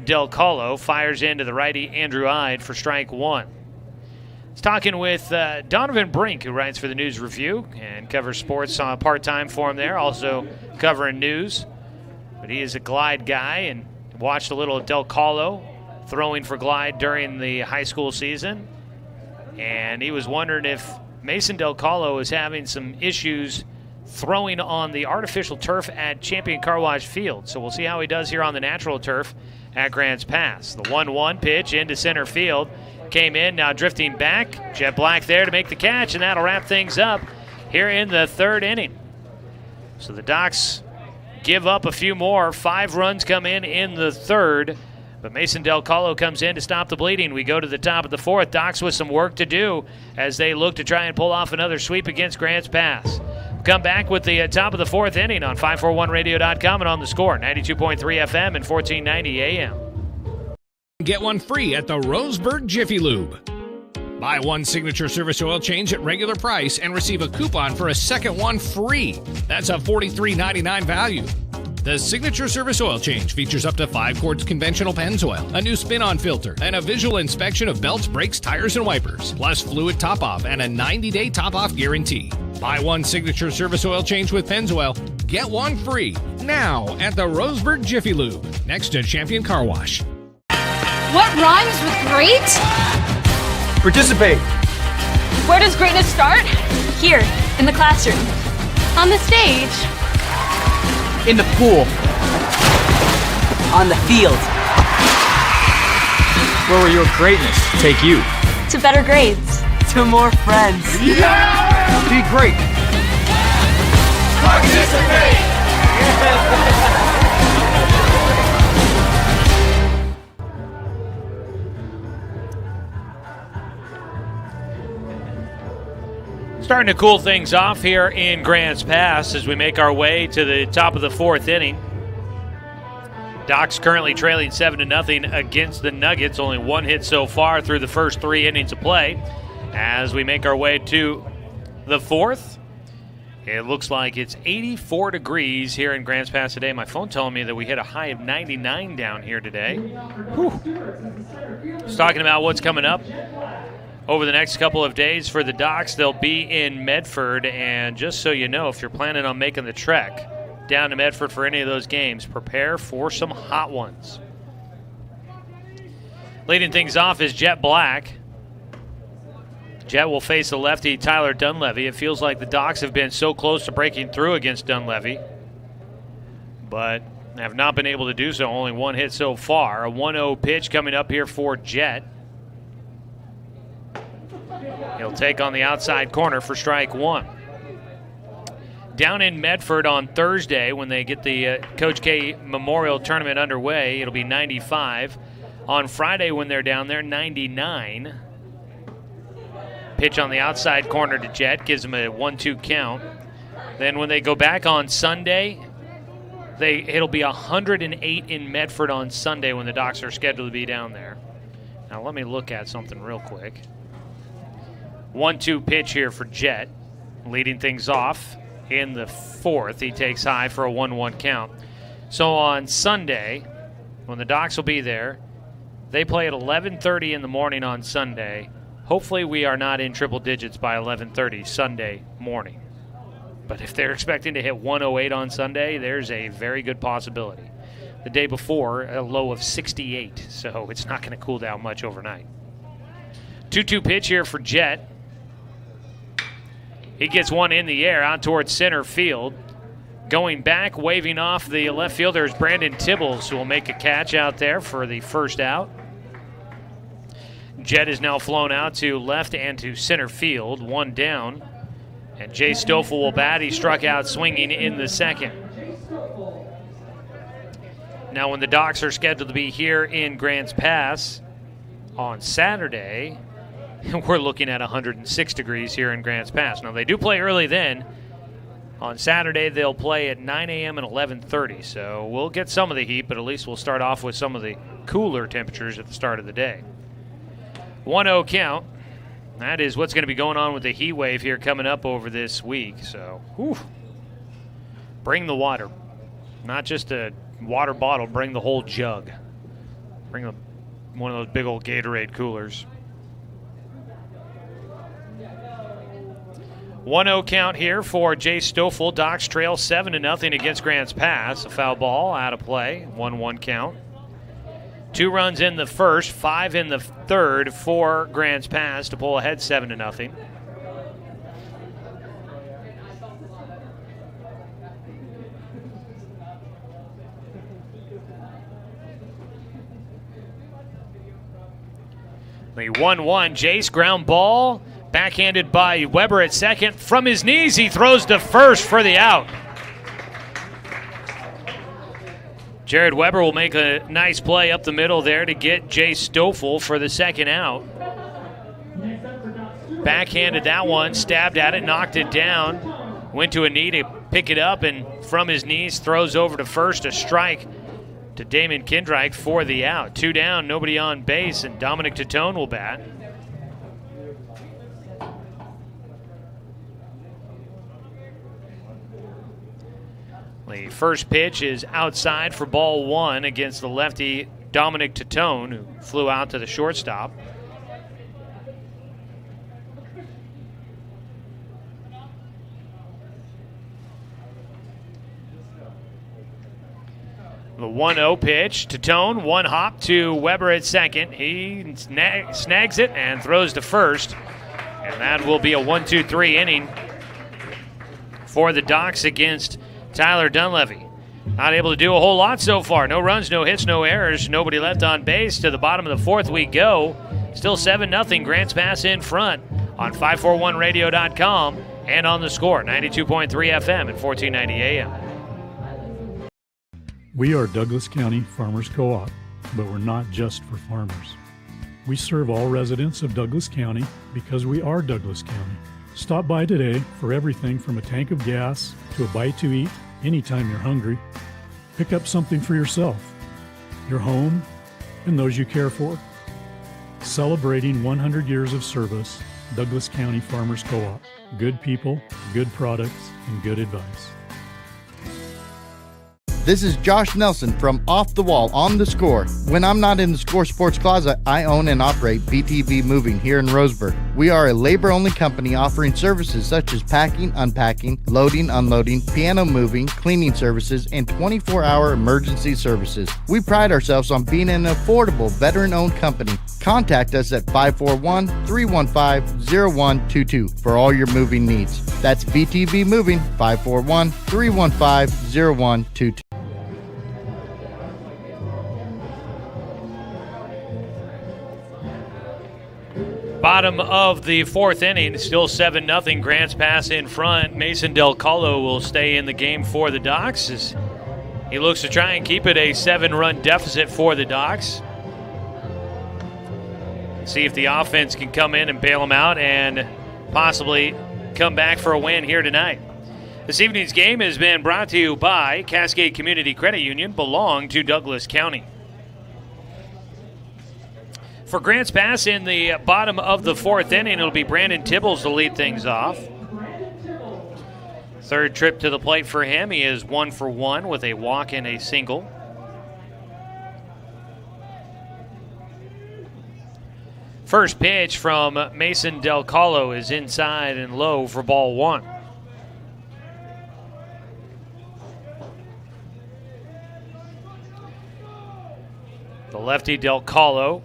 Del Colo fires into the righty Andrew Ide for strike 1. He's talking with Donovan Brink, who writes for the News Review and covers sports part-time for him there, also covering news. But he is a Glide guy and watched a little Del Colo throwing for Glide during the high school season. And he was wondering if Mason Del Colo is having some issues throwing on the artificial turf at Champion Car Wash Field. So we'll see how he does here on the natural turf at Grants Pass. The 1-1 pitch into center field. Came in, now drifting back. Jet Black there to make the catch, and that'll wrap things up here in the 3rd inning. So the Docs give up a few more. 5 runs come in the 3rd. But Mason Del Colo comes in to stop the bleeding. We go to the top of the 4th. Docs with some work to do as they look to try and pull off another sweep against Grants Pass. We'll come back with the top of the 4th inning on 541radio.com and on the Score, 92.3 FM and 1490 AM. Get one free at the Roseburg Jiffy Lube. Buy one signature service oil change at regular price and receive a coupon for a second one free. That's a $43.99 value. The Signature Service Oil Change features up to 5 quarts conventional Pennzoil, a new spin-on filter, and a visual inspection of belts, brakes, tires, and wipers, plus fluid top-off and a 90-day top-off guarantee. Buy one Signature Service Oil Change with Pennzoil, get one free now at the Roseburg Jiffy Lube, next to Champion Car Wash. What rhymes with great? Participate. Where does greatness start? Here, in the classroom. On the stage. In the pool. On the field. Where will your greatness take you? To better grades. To more friends. Yeah! Be great. Participate! Starting to cool things off here in Grants Pass as we make our way to the top of the 4th inning. Docs currently trailing 7-0 against the Nuggets. Only 1 hit so far through the first 3 innings of play. As we make our way to the 4th, it looks like it's 84 degrees here in Grants Pass today. My phone telling me that we hit a high of 99 down here today. Just talking about what's coming up over the next couple of days for the Docs. They'll be in Medford, and just so you know, if you're planning on making the trek down to Medford for any of those games, prepare for some hot ones. Leading things off is Jet Black. Jet will face the lefty Tyler Dunleavy. It feels like the Docs have been so close to breaking through against Dunleavy, but have not been able to do so. Only 1 hit so far. A 1-0 pitch coming up here for Jet. He'll take on the outside corner for strike 1. Down in Medford on Thursday when they get the Coach K Memorial Tournament underway, it'll be 95. On Friday when they're down there, 99. Pitch on the outside corner to Jet, gives him a 1-2 count. Then when they go back on Sunday, it'll be 108 in Medford on Sunday when the Docs are scheduled to be down there. Now let me look at something real quick. 1-2 pitch here for Jet, leading things off in the 4th. He takes high for a 1-1 count. So on Sunday, when the Docs will be there, they play at 11:30 in the morning on Sunday. Hopefully we are not in triple digits by 11:30 Sunday morning. But if they're expecting to hit 108 on Sunday, there's a very good possibility. The day before, a low of 68, so it's not going to cool down much overnight. 2-2 pitch here for Jet. He gets one in the air out towards center field. Going back, waving off the left fielder is Brandon Tibbles, who will make a catch out there for the first out. Jet is now flown out to left and to center field, 1 down. And Jay Stoffel will bat. He struck out swinging in the 2nd. Now when the Docs are scheduled to be here in Grants Pass on Saturday, we're looking at 106 degrees here in Grants Pass. Now, they do play early then. On Saturday, they'll play at 9 a.m. and 11:30, so we'll get some of the heat, but at least we'll start off with some of the cooler temperatures at the start of the day. 1-0 count That is what's going to be going on with the heat wave here coming up over this week. So, whew. Bring the water. Not just a water bottle, bring the whole jug. Bring one of those big old Gatorade coolers. 1-0 count here for Jay Stoffel. Docs trail 7-0 against Grants Pass. A foul ball out of play. 1-1 count. 2 runs in the first, 5 in the third for Grants Pass to pull ahead 7-0. The 1-1, Jace ground ball, backhanded by Weber at second. From his knees, he throws to first for the out. Jared Weber will make a nice play up the middle there to get Jay Stoffel for the second out. Backhanded that one, stabbed at it, knocked it down. Went to a knee to pick it up, and from his knees throws over to first, a strike to Damon Kindreich for the out. 2 down, nobody on base, and Dominic Tatone will bat. The first pitch is outside for ball 1 against the lefty Dominic Tatone, who flew out to the shortstop. The 1-0 pitch, Tatone, one hop to Weber at second. He snags it and throws to first. And that will be a 1-2-3 inning for the Docs against Tyler Dunleavy. Not able to do a whole lot so far. No runs, no hits, no errors. Nobody left on base. To the bottom of the fourth we go. Still 7-0. Grants Pass in front on 541radio.com and on the Score. 92.3 FM and 1490 AM. We are Douglas County Farmers Co-op, but we're not just for farmers. We serve all residents of Douglas County because we are Douglas County. Stop by today for everything from a tank of gas to a bite to eat anytime you're hungry. Pick up something for yourself, your home, and those you care for. Celebrating 100 years of service, Douglas County Farmers Co-op. Good people, good products, and good advice. This is Josh Nelson from Off the Wall on the Score. When I'm not in the Score Sports Closet, I own and operate BTV Moving here in Roseburg. We are a labor-only company offering services such as packing, unpacking, loading, unloading, piano moving, cleaning services, and 24-hour emergency services. We pride ourselves on being an affordable, veteran-owned company. Contact us at 541-315-0122 for all your moving needs. That's BTV Moving, 541-315-0122. Bottom of the fourth inning, still 7-0. Grants Pass in front. Mason Del Colo will stay in the game for the Docs as he looks to try and keep it a 7-run deficit for the Docs. See if the offense can come in and bail them out and possibly come back for a win here tonight. This evening's game has been brought to you by Cascade Community Credit Union, belong to Douglas County. For Grants Pass in the bottom of the fourth inning, it'll be Brandon Tibbles to lead things off. Third trip to the plate for him. He is 1 for 1 with a walk and a single. First pitch from Mason Del Colo is inside and low for ball 1. The lefty Del Colo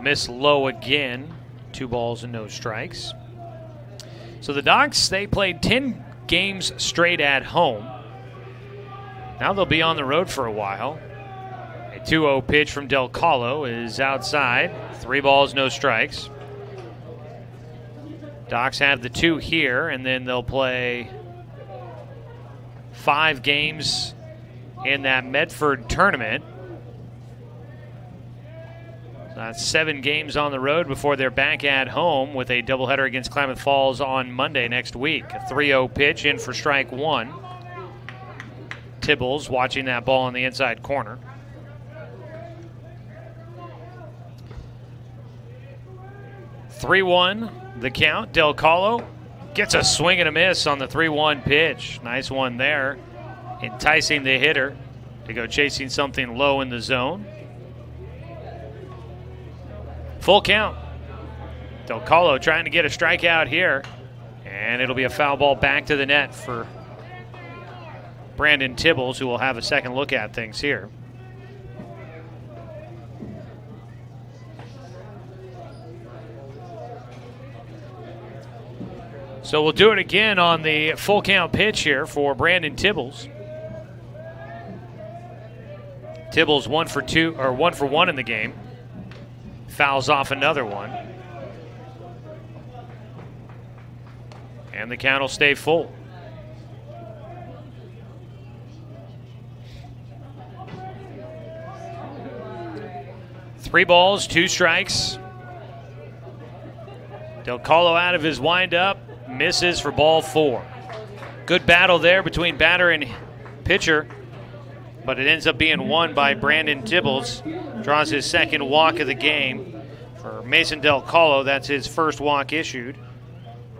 miss low again. 2 balls and no strikes. So the Docs, they played 10 games straight at home. Now they'll be on the road for a while. A 2-0 pitch from Del Colo is outside. 3 balls, no strikes. Docs have the 2 here, and then they'll play 5 games in that Medford tournament. That's 7 games on the road before they're back at home with a doubleheader against Klamath Falls on Monday next week. A 3-0 pitch in for strike 1. Tibbles watching that ball in the inside corner. 3-1 the count. Del Colo gets a swing and a miss on the 3-1 pitch. Nice one there, enticing the hitter to go chasing something low in the zone. Full count. Del Colo trying to get a strikeout here, and it'll be a foul ball back to the net for Brandon Tibbles, who will have a second look at things here. So we'll do it again on the full count pitch here for Brandon Tibbles. Tibbles 1 for 1 in the game. Fouls off another one. And the count will stay full. Three balls, 2 strikes. Del Colo out of his windup, misses for ball 4. Good battle there between batter and pitcher, but it ends up being won by Brandon Tibbles. Draws his second walk of the game. For Mason Del Colo, that's his first walk issued.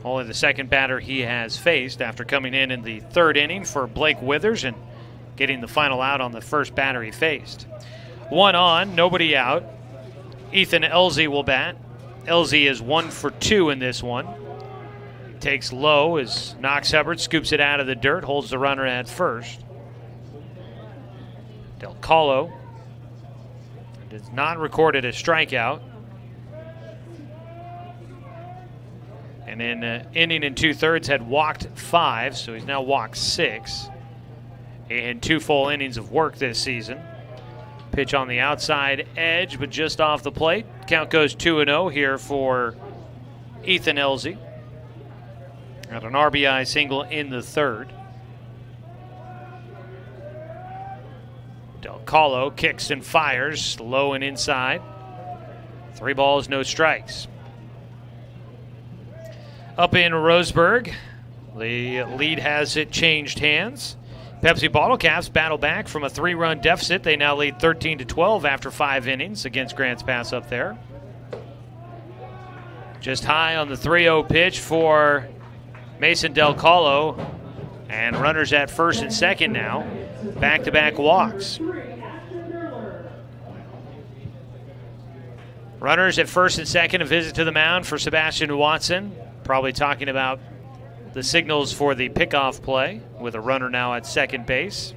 Only the second batter he has faced after coming in the third inning for Blake Withers and getting the final out on the first batter he faced. 1 on, nobody out. Ethan Elzy will bat. Elzy is 1 for 2 in this one. He takes low as Knox Hubbard scoops it out of the dirt, holds the runner at first. Del Colo does not recorded a strikeout. And in inning and 2/3 had walked 5, so he's now walked 6. And 2 full innings of work this season. Pitch on the outside edge, but just off the plate. Count goes 2-0 here for Ethan Elzy. Got an RBI single in the 3rd. Del Colo kicks and fires, low and inside. 3 balls, no strikes. Up in Roseburg, the lead has it changed hands. Pepsi Bottle Caps battle back from a 3-run deficit. They now lead 13-12 after 5 innings against Grants Pass up there. Just high on the 3-0 pitch for Mason Del Colo. And runners at first and second now. Back-to-back walks. Runners at first and second, a visit to the mound for Sebastian Watson. Probably talking about the signals for the pickoff play with a runner now at second base.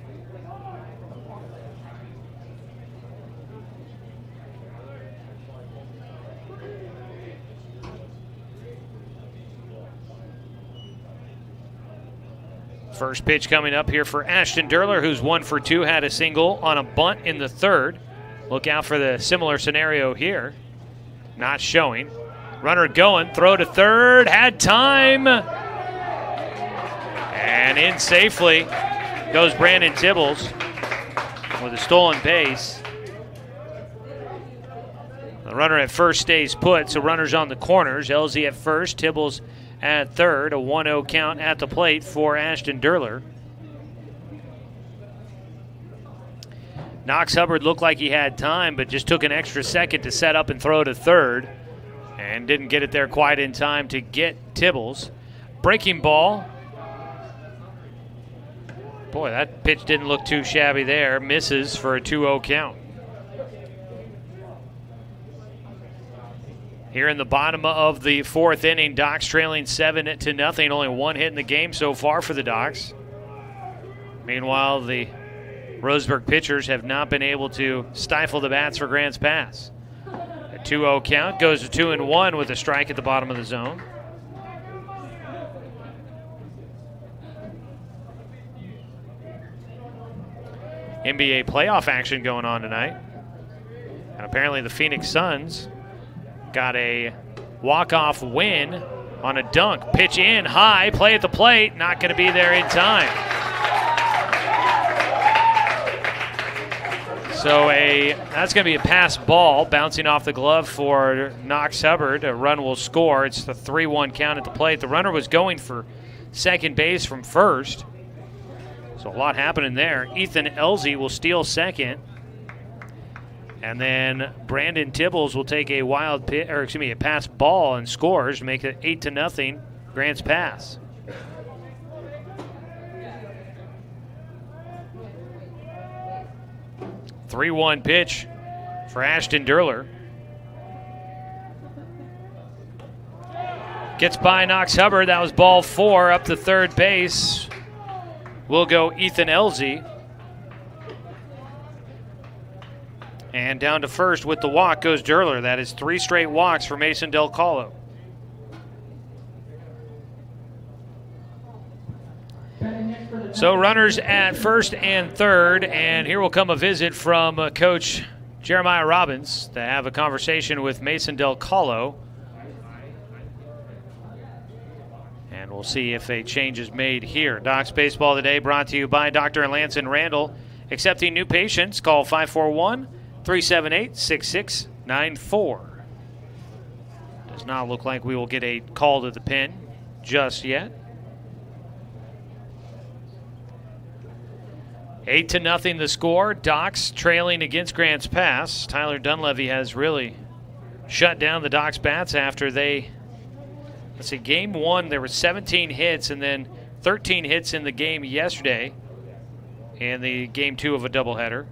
First pitch coming up here for Ashton Derler, who's 1 for 2, had a single on a bunt in the 3rd. Look out for the similar scenario here. Not showing. Runner going, throw to 3rd, had time. And in safely goes Brandon Tibbles with a stolen base. The runner at first stays put, so runners on the corners. Elzy at first, Tibbles at 3rd. A 1-0 count at the plate for Ashton Derler. Knox Hubbard looked like he had time, but just took an extra second to set up and throw to 3rd. And didn't get it there quite in time to get Tibbles. Breaking ball. Boy, that pitch didn't look too shabby there. Misses for a 2-0 count. Here in the bottom of the 4th inning, Docs trailing 7-0. Only 1 hit in the game so far for the Docs. Meanwhile, the Roseburg pitchers have not been able to stifle the bats for Grants Pass. A 2-0 count goes to 2-1 with a strike at the bottom of the zone. NBA playoff action going on tonight. And apparently the Phoenix Suns got a walk-off win on a dunk. Pitch in, high, play at the plate, not going to be there in time. So that's going to be a pass ball bouncing off the glove for Knox Hubbard. A run will score. It's the 3-1 count at the plate. The runner was going for second base from first. So a lot happening there. Ethan Elzy will steal second. And then Brandon Tibbles will take a a pass ball and scores to make it 8-0 Grants Pass. Three-one pitch for Ashton Durler. Gets by Knox Hubbard. That was ball 4 up to third base. Will go Ethan Elzy. And down to first with the walk goes Durler. That is 3 straight walks for Mason Del Colo. So runners at first and third, and here will come a visit from Coach Jeremiah Robbins to have a conversation with Mason Del Colo. And we'll see if a change is made here. Docs Baseball Today brought to you by Dr. Lance and Randall. Accepting new patients, call 541-378-6694. Does not look like we will get a call to the pen just yet. 8-0 the score. Docs trailing against Grants Pass. Tyler Dunleavy has really shut down the Docs bats after they, let's see, game 1 there were 17 hits and then 13 hits in the game yesterday in the game 2 of a doubleheader.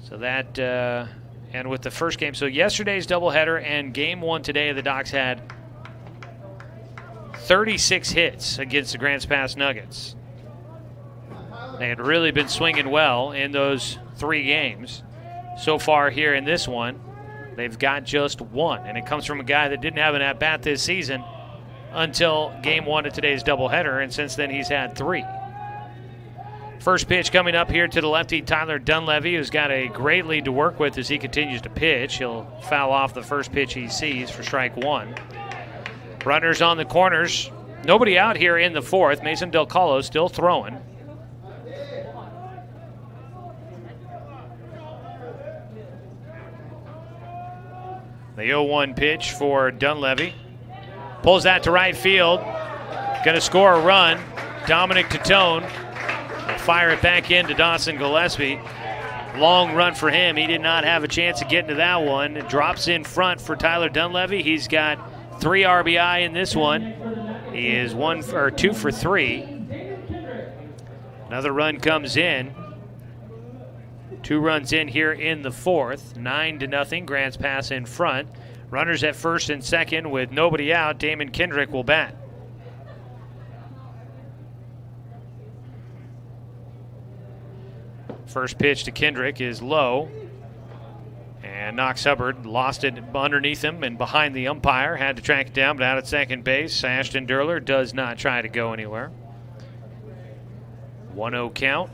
So that, and with the first game, so yesterday's doubleheader and game 1 today, the Docs had 36 hits against the Grants Pass Nuggets. They had really been swinging well in those 3 games. So far here in this one, they've got just 1, and it comes from a guy that didn't have an at-bat this season until game 1 of today's doubleheader, and since then he's had 3. First pitch coming up here to the lefty, Tyler Dunleavy, who's got a great lead to work with as he continues to pitch. He'll foul off the first pitch he sees for strike 1. Runners on the corners. Nobody out here in the 4th. Mason Del Colo still throwing. The 0-1 pitch for Dunleavy. Pulls that to right field. Going to score a run. Dominic Tatone will fire it back into Dawson Gillespie. Long run for him. He did not have a chance of getting to that one. It drops in front for Tyler Dunleavy. He's got 3 RBI in this one. He is 2 for 3. Another run comes in. 2 runs in here in the 4th. 9-0. Grants Pass in front. Runners at first and second with nobody out. Damon Kendrick will bat. First pitch to Kendrick is low. And Knox Hubbard lost it underneath him and behind the umpire. Had to track it down, but out at second base. Ashton Durler does not try to go anywhere. 1-0 count.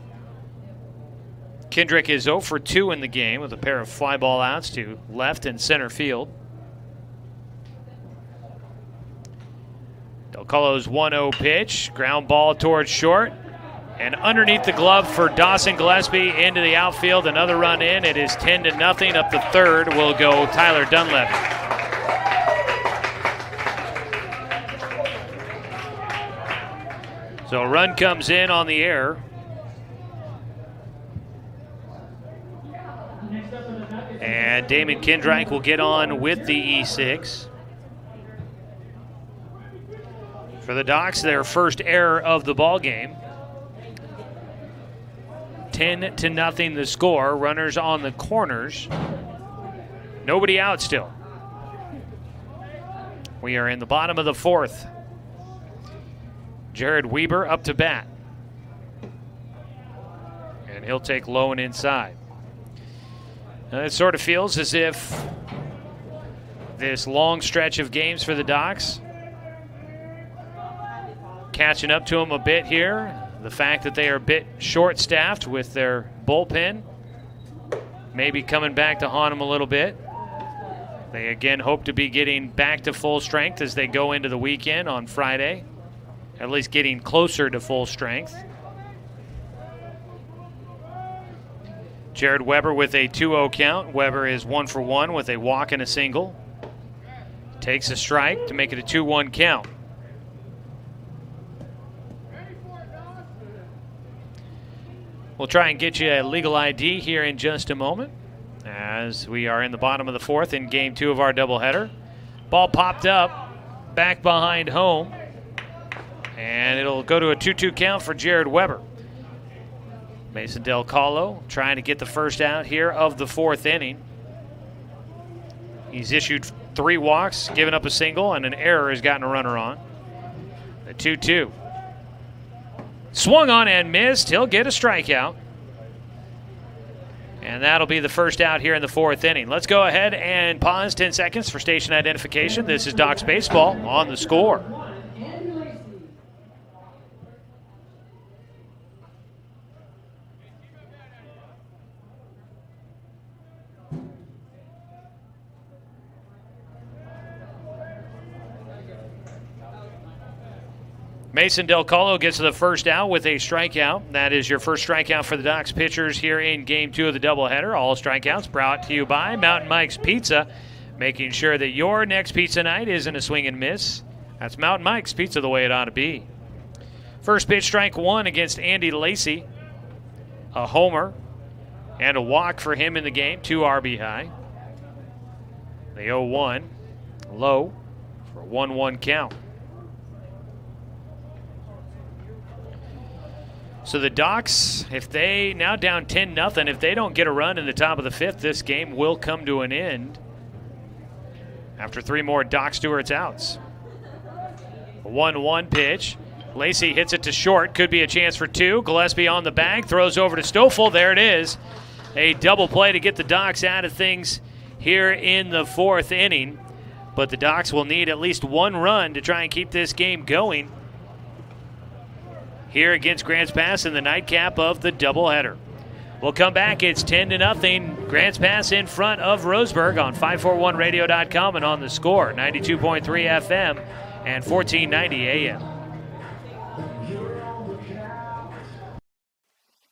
Kendrick is 0 for 2 in the game with a pair of fly ball outs to left and center field. Del Colo's 1-0 pitch. Ground ball towards short. And underneath the glove for Dawson Gillespie into the outfield. Another run in. It is 10-0. Up the third will go Tyler Dunleavy. So a run comes in on the air. And Damon Kendrick will get on with the E6. For the Docs, their first error of the ball game. 10-0 the score. Runners on the corners. Nobody out still. We are in the bottom of the 4th. Jared Weber up to bat. And he'll take low and inside. Now it sort of feels as if this long stretch of games for the Docs catching up to them a bit here. The fact that they are a bit short-staffed with their bullpen maybe coming back to haunt them a little bit. They again hope to be getting back to full strength as they go into the weekend on Friday, at least getting closer to full strength. Jared Weber with a 2-0 count. Weber is 1 for 1 with a walk and a single. Takes a strike to make it a 2-1 count. We'll try and get you a legal ID here in just a moment as we are in the bottom of the fourth in game 2 of our doubleheader. Ball popped up, back behind home, and it'll go to a 2-2 count for Jared Weber. Mason Del Colo trying to get the first out here of the fourth inning. He's issued 3 walks, given up a single, and an error has gotten a runner on. The 2-2. Swung on and missed. He'll get a strikeout. And that'll be the first out here in the fourth inning. Let's go ahead and pause 10 seconds for station identification. This is Docs Baseball on The Score. Mason Del Colo gets the first out with a strikeout. That is your first strikeout for the Docs pitchers here in Game 2 of the doubleheader. All strikeouts brought to you by Mountain Mike's Pizza, making sure that your next pizza night isn't a swing and miss. That's Mountain Mike's Pizza the way it ought to be. First pitch, strike 1 against Andy Lacey. A homer and a walk for him in the game, 2 RBI. The 0-1 low for a 1-1 count. So the Docs, if they now down 10-0, if they don't get a run in the top of the 5th, this game will come to an end after 3 more Doc Stewart's outs. A 1-1 pitch. Lacey hits it to short. Could be a chance for 2. Gillespie on the bag. Throws over to Stoffel. There it is. A double play to get the Docs out of things here in the 4th inning. But the Docs will need at least 1 run to try and keep this game going here against Grants Pass in the nightcap of the doubleheader. We'll come back. It's 10-0. Grants Pass in front of Roseburg on 541radio.com and on The Score, 92.3 FM and 1490 AM.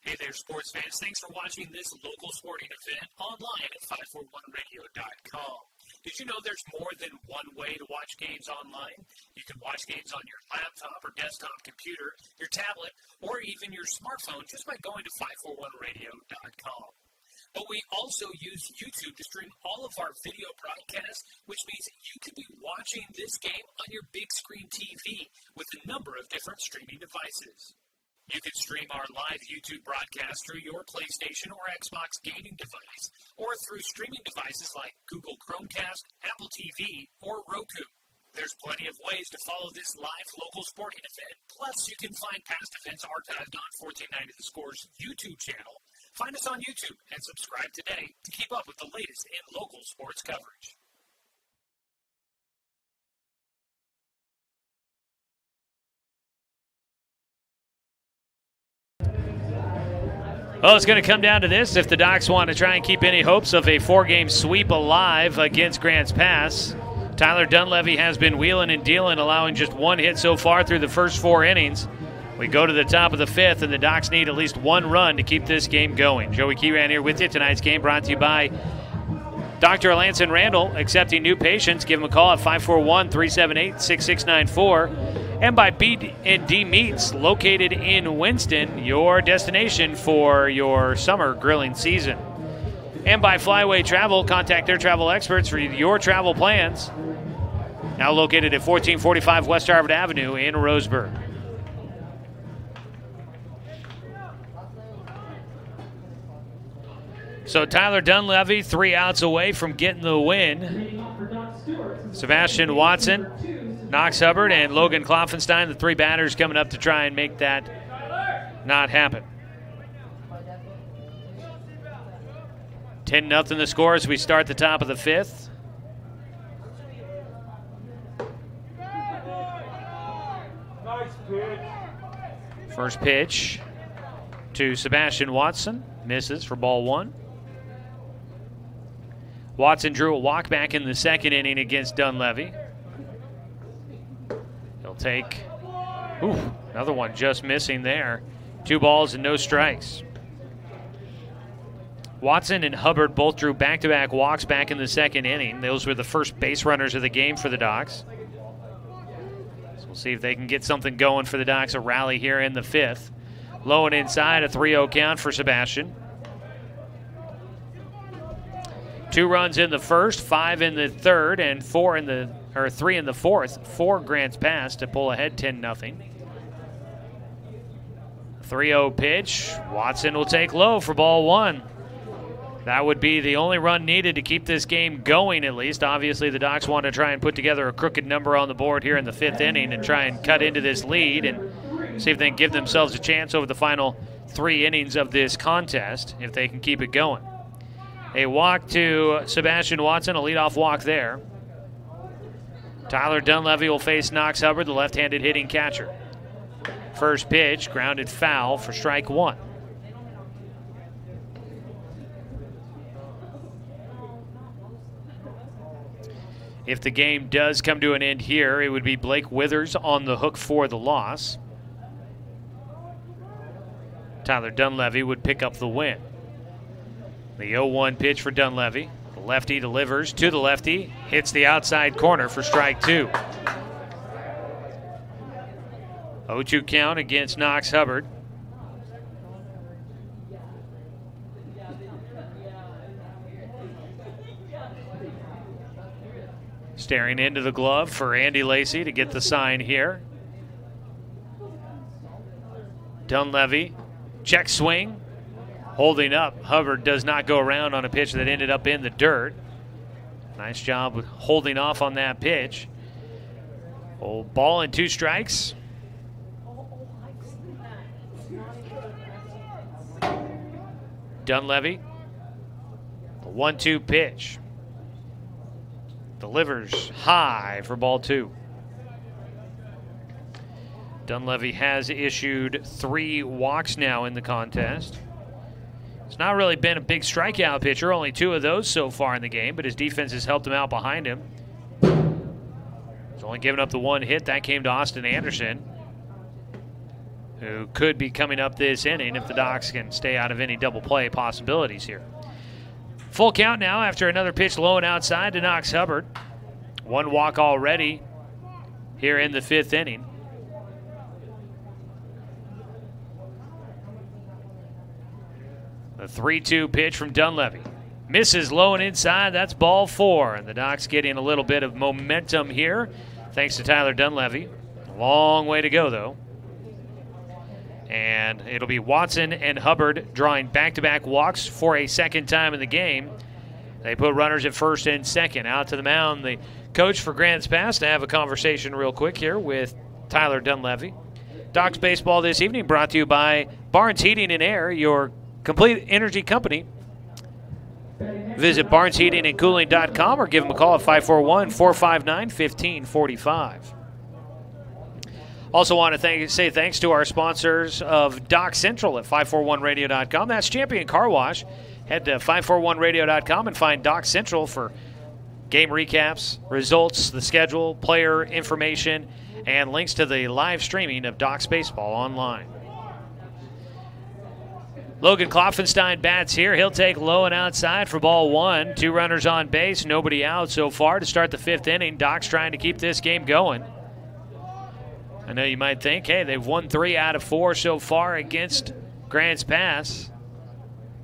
Hey there, sports fans. Thanks for watching this local sporting event online at 541radio.com. Did you know there's more than one way to watch games online? You can watch games on your laptop or desktop computer, your tablet, or even your smartphone just by going to 541radio.com. But we also use YouTube to stream all of our video broadcasts, which means you could be watching this game on your big screen TV with a number of different streaming devices. You can stream our live YouTube broadcast through your PlayStation or Xbox gaming device, or through streaming devices like Google Chromecast, Apple TV, or Roku. There's plenty of ways to follow this live local sporting event. Plus, you can find past events archived on 1490 The Score's YouTube channel. Find us on YouTube and subscribe today to keep up with the latest in local sports coverage. Well, it's going to come down to this if the Docs want to try and keep any hopes of a 4-game sweep alive against Grants Pass. Tyler Dunleavy has been wheeling and dealing, allowing just 1 hit so far through the first 4 innings. We go to the top of the 5th, and the Docs need at least 1 run to keep this game going. Joey Keyran here with you. Tonight's game brought to you by Dr. Alanson Randall, accepting new patients. Give him a call at 541-378-6694. And by B&D Meats, located in Winston, your destination for your summer grilling season. And by Flyway Travel, contact their travel experts for your travel plans. Now located at 1445 West Harvard Avenue in Roseburg. So Tyler Dunleavy, 3 outs away from getting the win. Sebastian Watson, Knox Hubbard, and Logan Kloffenstein, the 3 batters coming up to try and make that not happen. 10-0 the score as we start the top of the 5th. First pitch to Sebastian Watson, misses for ball 1. Watson drew a walk back in the 2nd inning against Dunleavy. He'll take, another one just missing there. 2 balls and no strikes. Watson and Hubbard both drew back-to-back walks back in the 2nd inning. Those were the first base runners of the game for the Docs. So we'll see if they can get something going for the Docs, a rally here in the 5th. Low and inside, a 3-0 count for Sebastian. 2 runs in the first, 5 in the third, and 3 in the fourth for Grants Pass to pull ahead 10-0. 3-0 pitch. Watson will take low for ball 1. That would be the only run needed to keep this game going, at least. Obviously, the Docs want to try and put together a crooked number on the board here in the 5th inning and try and cut into this lead and see if they can give themselves a chance over the final 3 innings of this contest, if they can keep it going. A walk to Sebastian Watson, a leadoff walk there. Tyler Dunleavy will face Knox Hubbard, the left-handed hitting catcher. First pitch, grounded foul for strike 1. If the game does come to an end here, it would be Blake Withers on the hook for the loss. Tyler Dunleavy would pick up the win. The 0-1 pitch for Dunleavy. The lefty delivers to the lefty, hits the outside corner for strike 2. 0-2 count against Knox Hubbard. Staring into the glove for Andy Lacey to get the sign here. Dunleavy, check swing, holding up. Hubbard does not go around on a pitch that ended up in the dirt. Nice job with holding off on that pitch. Old ball and 2 strikes. Dunleavy, the 1-2 pitch. Delivers high for ball 2. Dunleavy has issued 3 walks now in the contest. It's not really been a big strikeout pitcher, only 2 of those so far in the game, but his defense has helped him out behind him. He's only given up the 1 hit. That came to Austin Anderson, who could be coming up this inning if the Docs can stay out of any double play possibilities here. Full count now after another pitch low and outside to Knox Hubbard. 1 walk already here in the 5th inning. The 3-2 pitch from Dunleavy. Misses low and inside. That's ball 4. And the Docs getting a little bit of momentum here thanks to Tyler Dunleavy. A long way to go, though. And it'll be Watson and Hubbard drawing back-to-back walks for a second time in the game. They put runners at first and second. Out to the mound, the coach for Grants Pass to have a conversation real quick here with Tyler Dunleavy. Docs baseball this evening brought to you by Barnes Heating and Air, your complete energy company. Visit barnesheatingandcooling.com or give them a call at 541-459-1545. Also want to say thanks to our sponsors of Doc Central at 541radio.com. That's Champion Car Wash. Head to 541radio.com and find Doc Central for game recaps, results, the schedule, player information, and links to the live streaming of Docs Baseball online. Logan Klopfenstein bats here. He'll take low and outside for ball 1. 2 runners on base, nobody out so far to start the 5th inning. Doc's trying to keep this game going. I know you might think, hey, they've won 3 out of 4 so far against Grants Pass.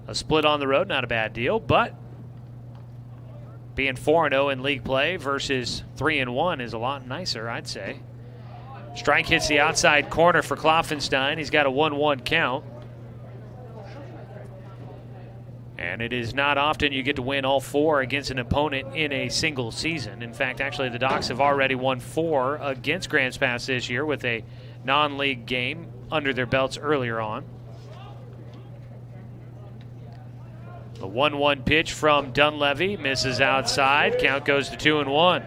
A split on the road, not a bad deal, but being 4-0 in league play versus 3-1 is a lot nicer, I'd say. Strike hits the outside corner for Klopfenstein. He's got a 1-1 count. And it is not often you get to win all 4 against an opponent in a single season. In fact, actually, the Docs have already won 4 against Grants Pass this year with a non-league game under their belts earlier on. The 1-1 pitch from Dunleavy misses outside. Count goes to 2-1.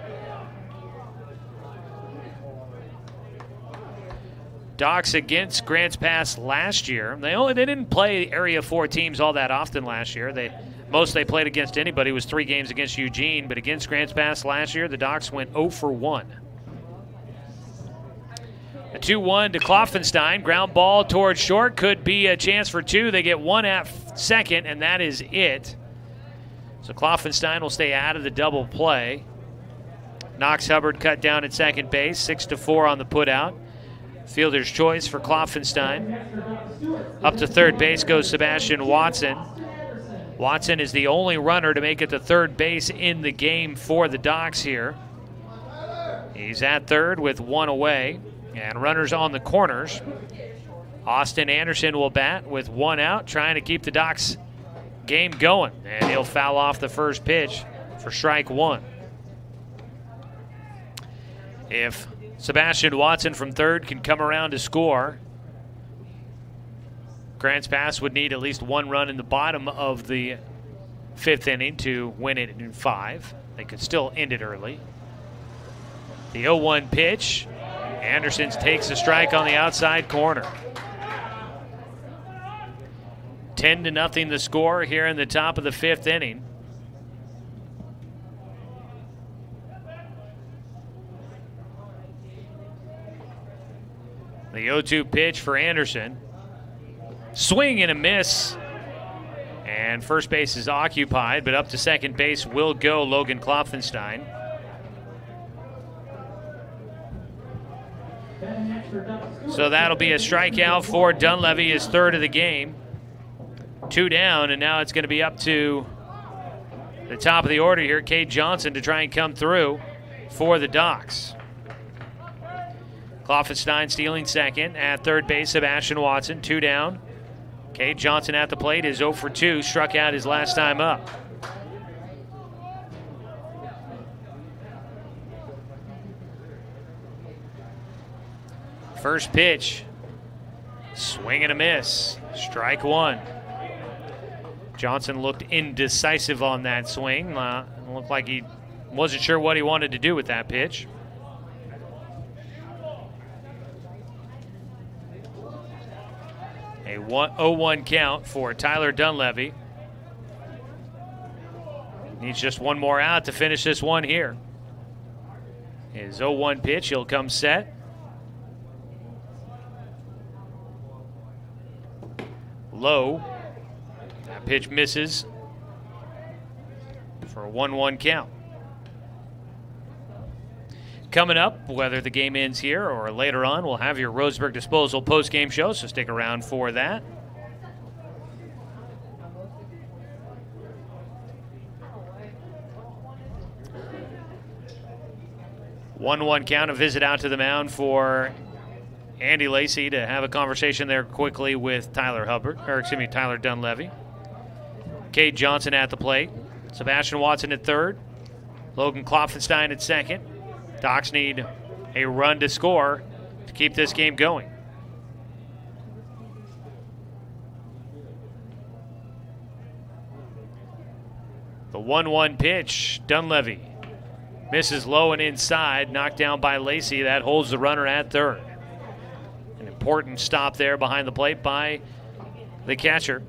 Docs against Grants Pass last year. They didn't play Area 4 teams all that often last year. Most they played against anybody was 3 games against Eugene, but against Grants Pass last year, the Docs went 0 for 1. A 2-1 to Klopfenstein. Ground ball towards short. Could be a chance for 2. They get 1 at second, and that is it. So Klopfenstein will stay out of the double play. Knox Hubbard cut down at second base, 6-4 on the putout. Fielder's choice for Klopfenstein. Up to third base goes Sebastian Watson. Watson is the only runner to make it to third base in the game for the Docs here. He's at third with one away, and runners on the corners. Austin Anderson will bat with one out, trying to keep the Docs game going, and he'll foul off the first pitch for strike one. If Sebastian Watson from third can come around to score, Grants Pass would need at least one run in the bottom of the fifth inning to win it in 5. They could still end it early. The 0-1 pitch. Anderson takes a strike on the outside corner. 10-0 the score here in the top of the fifth inning. The 0-2 pitch for Anderson. Swing and a miss. And first base is occupied, but up to second base will go Logan Klopfenstein. So that'll be a strikeout for Dunleavy, his third of the game. 2 down, and now it's going to be up to the top of the order here, Cade Johnson, to try and come through for the Docs. Klopfenstein stealing second. At third base, Sebastian Watson, 2 down. Cade Johnson at the plate is 0 for 2, struck out his last time up. First pitch, swing and a miss, strike one. Johnson looked indecisive on that swing. Looked like he wasn't sure what he wanted to do with that pitch. A 0-1 count for Tyler Dunleavy. Needs just one more out to finish this one here. His 0-1 pitch, he'll come set. Low. That pitch misses for a 1-1 count. Coming up, whether the game ends here or later on, we'll have your Roseburg Disposal post-game show, so stick around for that. One count, a visit out to the mound for Andy Lacey to have a conversation there quickly with Tyler Dunleavy. Cade Johnson at the plate. Sebastian Watson at third. Logan Klopfenstein at second. Docs need a run to score to keep this game going. The 1-1 pitch, Dunleavy misses low and inside, knocked down by Lacey. That holds the runner at third. An important stop there behind the plate by the catcher.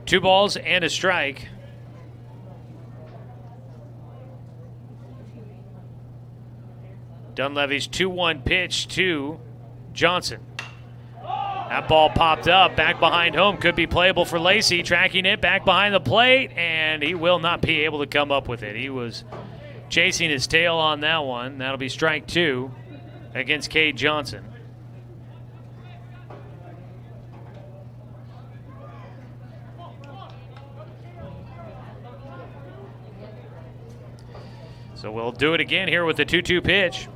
Two balls and a strike. Dunleavy's 2-1 pitch to Johnson. That ball popped up, back behind home, could be playable for Lacey, tracking it back behind the plate, and he will not be able to come up with it. He was chasing his tail on that one. That'll be strike 2 against Cade Johnson. So we'll do it again here with the 2-2 pitch.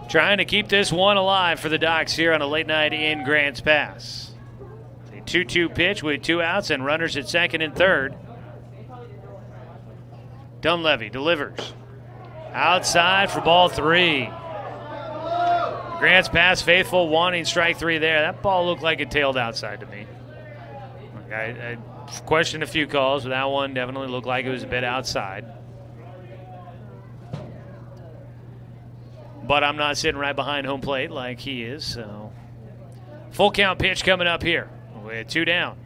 Trying to keep this one alive for the Docs here on a late night in Grants Pass. The 2-2 pitch with 2 outs and runners at second and third. Dunleavy delivers. Outside for ball 3. Grants Pass faithful wanting strike 3 there. That ball looked like it tailed outside to me. I questioned a few calls, but that one definitely looked like it was a bit outside. But I'm not sitting right behind home plate like he is, so. Full count pitch coming up here with 2 down.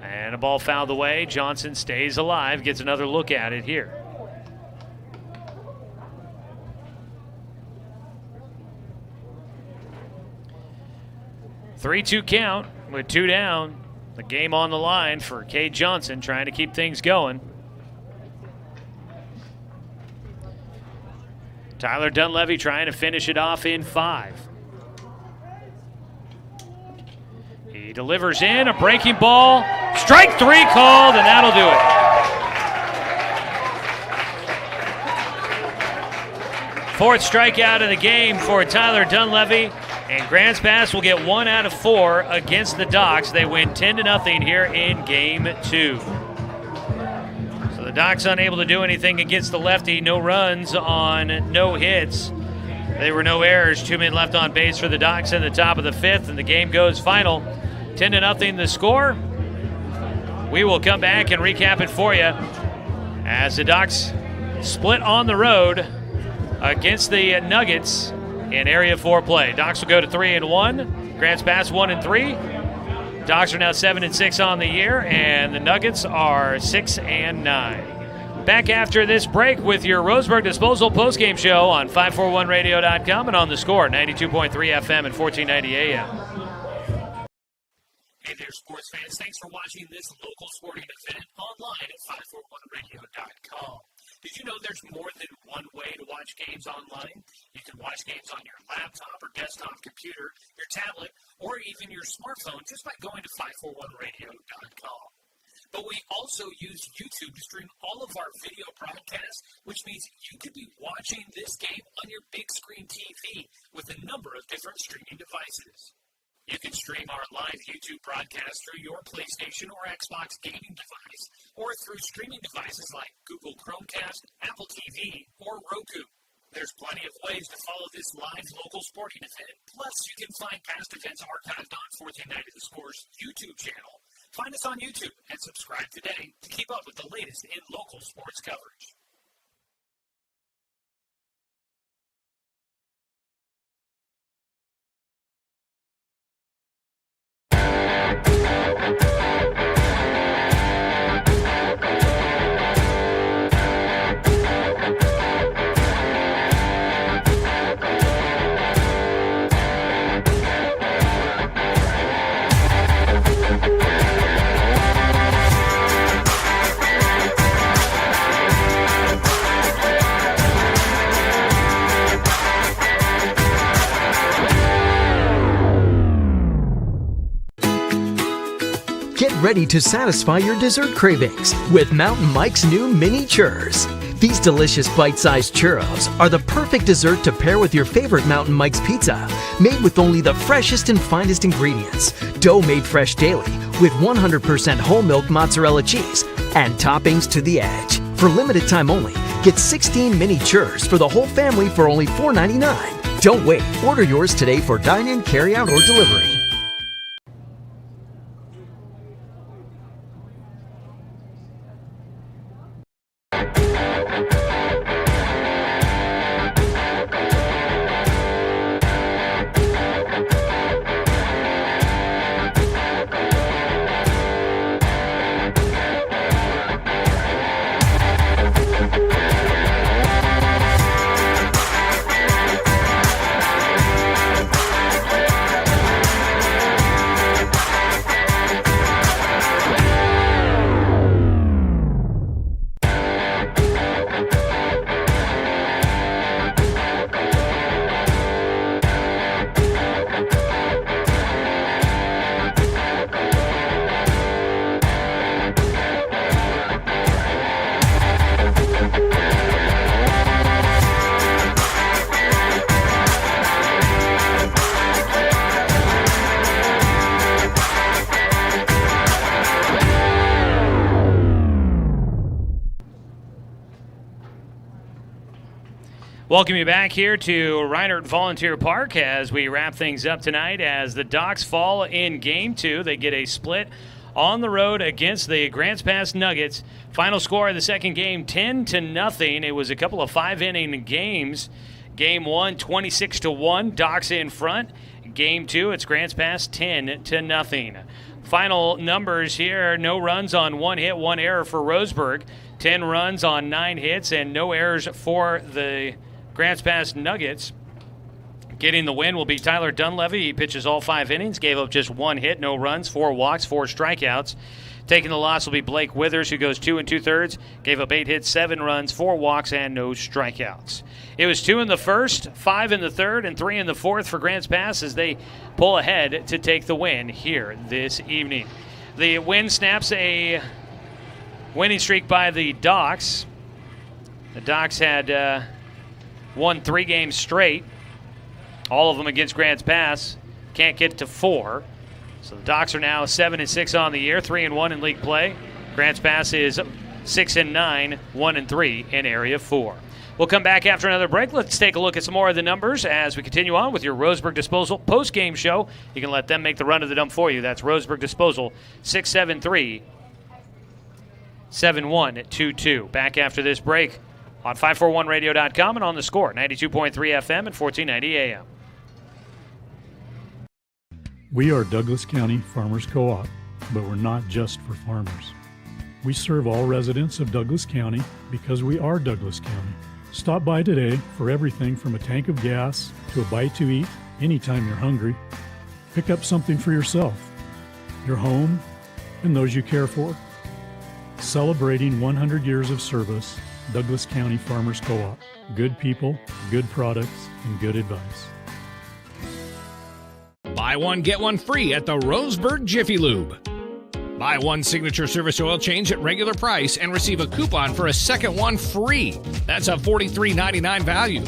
And a ball fouled away. Johnson stays alive, gets another look at it here. 3-2 count with 2 down. The game on the line for Cade Johnson, trying to keep things going. Tyler Dunleavy trying to finish it off in 5. He delivers in a breaking ball. Strike 3 called, and that'll do it. 4th strikeout of the game for Tyler Dunleavy. And Grants Pass will get 1 out of 4 against the Docs. They win 10-0 here in Game 2. So the Docs unable to do anything against the lefty. No runs on no hits. There were no errors. 2 men left on base for the Docs in the top of the 5th, and the game goes final. 10-0 the score. We will come back and recap it for you as the Docs split on the road against the Nuggets in Area 4 play. Docs will go to 3-1. Grants Pass 1-3. Docs are now 7-6 on the year, and the Nuggets are 6-9. Back after this break with your Roseburg Disposal postgame show on 541radio.com and on the Score, 92.3 FM and 1490 AM. Hey there, sports fans. Thanks for watching this local sporting event online at 541radio.com. Did you know there's more than one way to watch games online? You can watch games on your laptop or desktop computer, your tablet, or even your smartphone just by going to 541radio.com. But we also use YouTube to stream all of our video broadcasts, which means you could be watching this game on your big screen TV with a number of different streaming devices. You can stream our live YouTube broadcast through your PlayStation or Xbox gaming device, or through streaming devices like Google Chromecast, Apple TV, or Roku. There's plenty of ways to follow this live local sporting event. Plus, you can find past events archived on 1490 The Score's YouTube channel. Find us on YouTube and subscribe today to keep up with the latest in local sports coverage. Get ready to satisfy your dessert cravings with Mountain Mike's new mini churros. These delicious bite-sized churros are the perfect dessert to pair with your favorite Mountain Mike's pizza, made with only the freshest and finest ingredients, dough made fresh daily with 100% whole milk mozzarella cheese, and toppings to the edge. For limited time only, get 16 mini churros for the whole family for only $4.99. Don't wait. Order yours today for dine-in, carry-out, or delivery. Welcome you back here to Reinhardt Volunteer Park as we wrap things up tonight as the Docs fall in Game 2. They get a split on the road against the Grants Pass Nuggets. Final score of the second game, 10-0. It was a couple of 5-inning games. Game 1, 26-1, Docs in front. Game 2, it's Grants Pass 10-0. Final numbers here, no runs on 1 hit, 1 error for Roseburg. 10 runs on 9 hits and no errors for the Grants Pass Nuggets. Getting the win will be Tyler Dunleavy. He pitches all 5 innings, gave up just 1 hit, no runs, 4 walks, 4 strikeouts. Taking the loss will be Blake Withers, who goes 2 2/3, gave up 8 hits, 7 runs, 4 walks, and no strikeouts. It was 2 in the first, 5 in the third, and 3 in the fourth for Grants Pass as they pull ahead to take the win here this evening. The win snaps a winning streak by the Docs. The Docs had won 3 games straight, all of them against Grants Pass. Can't get to 4. So the Docs are now 7-6 on the year, 3-1 in league play. Grants Pass is 6-9, 1-3 in Area 4. We'll come back after another break. Let's take a look at some more of the numbers as we continue on with your Roseburg Disposal post-game show. You can let them make the run of the dump for you. That's Roseburg Disposal, 673-7122. Back after this break on 541radio.com and on the Score, 92.3 FM and 1490 AM. We are Douglas County Farmers Co-op, but we're not just for farmers. We serve all residents of Douglas County because we are Douglas County. Stop by today for everything from a tank of gas to a bite to eat anytime you're hungry. Pick up something for yourself, your home, and those you care for. Celebrating 100 years of service, Douglas County Farmers Co-op. Good people, good products, and good advice. Buy one, get one free at the Roseburg Jiffy Lube. Buy one signature service oil change at regular price and receive a coupon for a second one free. That's a $43.99 value.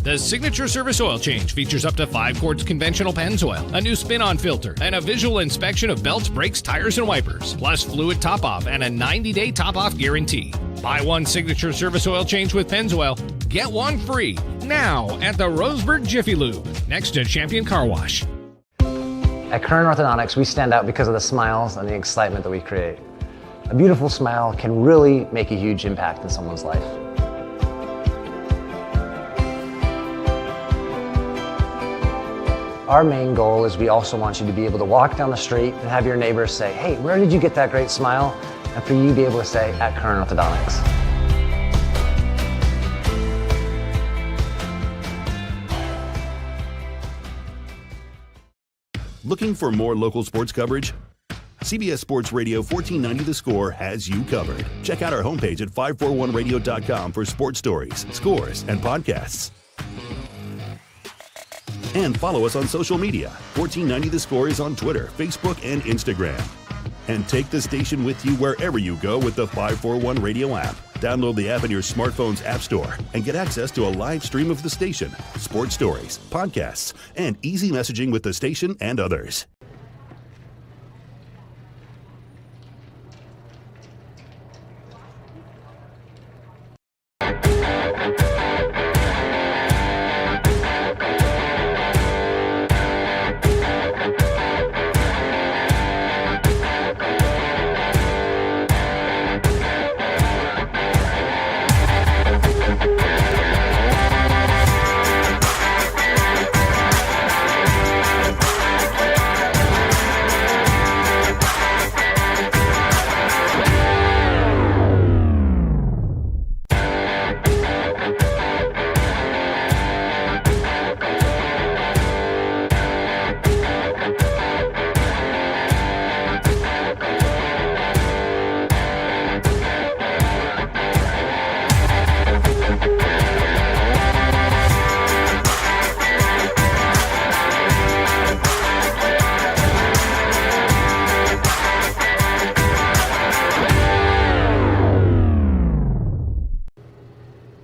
The signature service oil change features up to 5 quarts conventional Pennzoil, a new spin-on filter, and a visual inspection of belts, brakes, tires, and wipers, plus fluid top-off and a 90-day top-off guarantee. Buy one signature service oil change with Pennzoil, get one free now at the Roseburg Jiffy Lube, next to Champion Car Wash. At Current Orthodontics, we stand out because of the smiles and the excitement that we create. A beautiful smile can really make a huge impact in someone's life. Our main goal is we also want you to be able to walk down the street and have your neighbors say, "Hey, where did you get that great smile?" And for you to be able to say, "At Current Orthodontics." Looking for more local sports coverage? CBS Sports Radio 1490 The Score has you covered. Check out our homepage at 541radio.com for sports stories, scores, and podcasts. And follow us on social media. 1490 The Score is on Twitter, Facebook, and Instagram. And take the station with you wherever you go with the 541 Radio app. Download the app in your smartphone's app store and get access to a live stream of the station, sports stories, podcasts, and easy messaging with the station and others.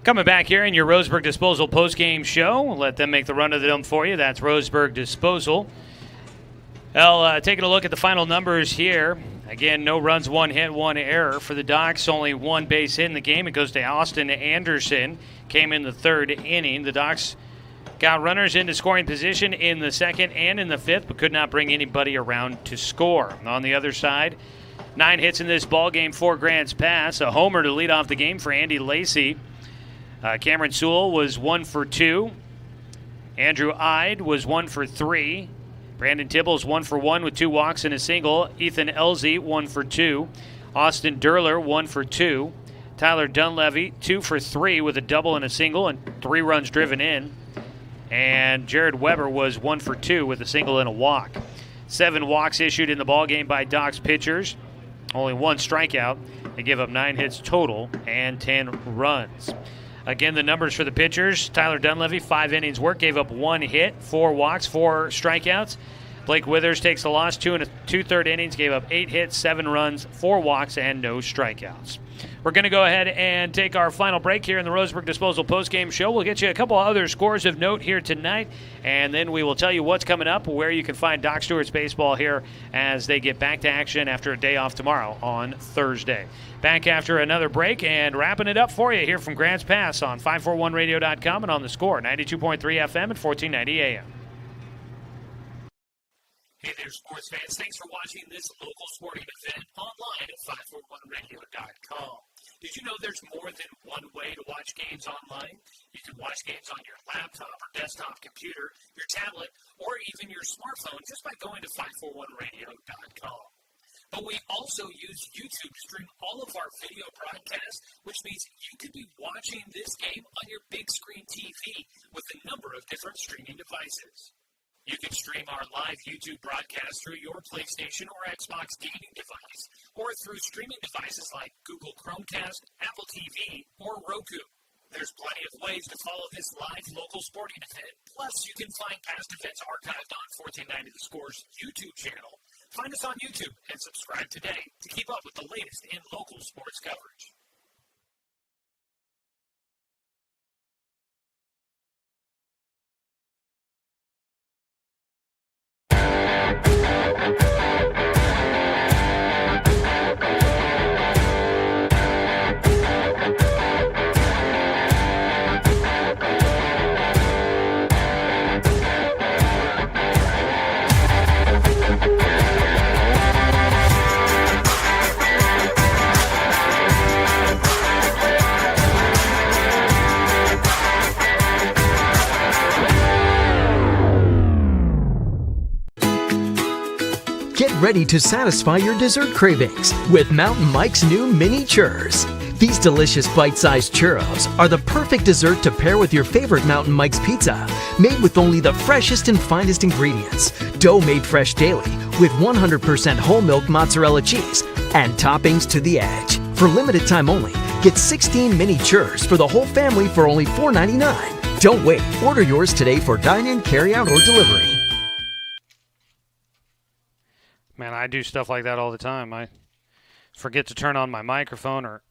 Coming back here in your Roseburg Disposal postgame show. Let them make the run of the dump for you. That's Roseburg Disposal. Well, taking a look at the final numbers here. Again, no runs, 1 hit, 1 error for the Docs. Only 1 base hit in the game. It goes to Austin Anderson. Came in the 3rd inning. The Docs got runners into scoring position in the 2nd and in the 5th, but could not bring anybody around to score. On the other side, 9 hits in this ball game for Grants Pass. A homer to lead off the game for Andy Lacey. Cameron Sewell was 1 for 2. Andrew Ide was 1 for 3. Brandon Tibbles 1 for 1 with 2 walks and a single. Ethan Elzey 1 for 2. Austin Derler 1 for 2. Tyler Dunleavy 2 for 3 with a double and a single and 3 runs driven in. And Jared Weber was 1 for 2 with a single and a walk. 7 walks issued in the ballgame by Doc's pitchers. Only 1 strikeout. They give up 9 hits total and 10 runs. Again, the numbers for the pitchers. Tyler Dunleavy, 5 innings work, gave up 1 hit, 4 walks, 4 strikeouts. Blake Withers takes the loss, 2 2/3 innings, gave up 8 hits, 7 runs, 4 walks, and no strikeouts. We're going to go ahead and take our final break here in the Roseburg Disposal postgame show. We'll get you a couple other scores of note here tonight, and then we will tell you what's coming up, where you can find Doc Stewart's baseball here as they get back to action after a day off tomorrow on Thursday. Back after another break and wrapping it up for you here from Grants Pass on 541radio.com and on the Score, 92.3 FM and 1490 AM. Hey there, sports fans. Thanks for watching this local sporting event online at 541radio.com. Did you know there's more than one way to watch games online? You can watch games on your laptop or desktop computer, your tablet, or even your smartphone just by going to 541radio.com. But we also use YouTube to stream all of our video broadcasts, which means you could be watching this game on your big screen TV with a number of different streaming devices. You can stream our live YouTube broadcast through your PlayStation or Xbox gaming device, or through streaming devices like Google Chromecast, Apple TV, or Roku. There's plenty of ways to follow this live local sporting event. Plus, you can find past events archived on 1490 The Score's YouTube channel. Find us on YouTube and subscribe today to keep up with the latest in local sports coverage. Get ready to satisfy your dessert cravings with Mountain Mike's new mini churros. These delicious bite-sized churros are the perfect dessert to pair with your favorite Mountain Mike's pizza, made with only the freshest and finest ingredients, dough made fresh daily with 100% whole milk mozzarella cheese, and toppings to the edge. For limited time only, get 16 mini churros for the whole family for only $4.99. Don't wait. Order yours today for dine-in, carry-out, or delivery. Man, I do stuff like that all the time. I forget to turn on my microphone or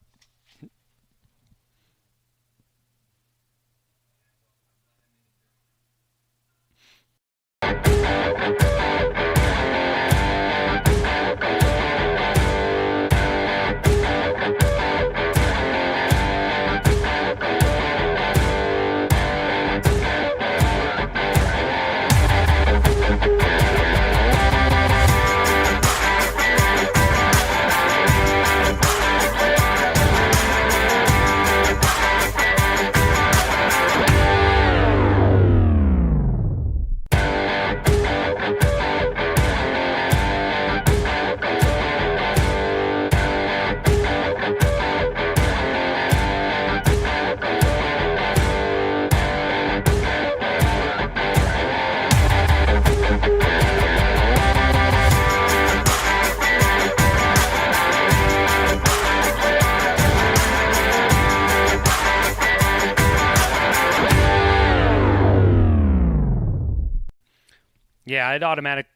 yeah, it automatic.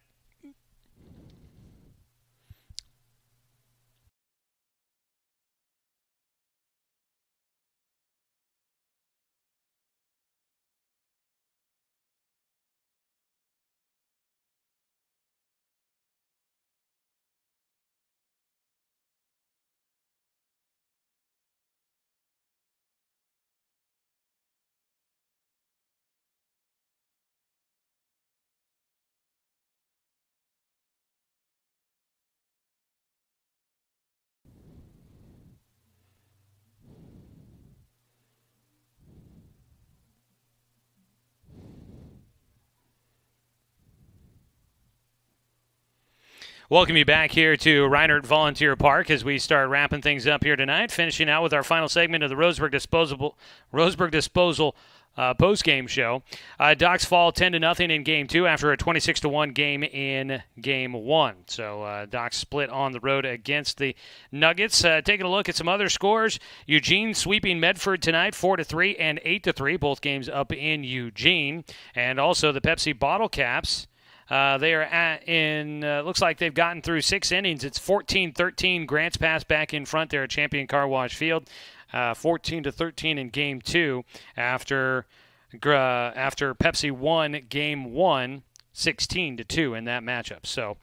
Welcome you back here to Reinert Volunteer Park as we start wrapping things up here tonight, finishing out with our final segment of the Roseburg Disposal post-game show. Docs fall 10-0 in Game 2 after a 26-1 game in Game 1. So Docs split on the road against the Nuggets. Taking a look at some other scores, Eugene sweeping Medford tonight 4-3 and 8-3, both games up in Eugene. And also the Pepsi Bottle Caps. They are looks like they've gotten through 6 innings. It's 14-13. Grants Pass back in front there at Champion Car Wash Field. 14-13 in Game 2 after Pepsi won Game 1 16-2 in that matchup. So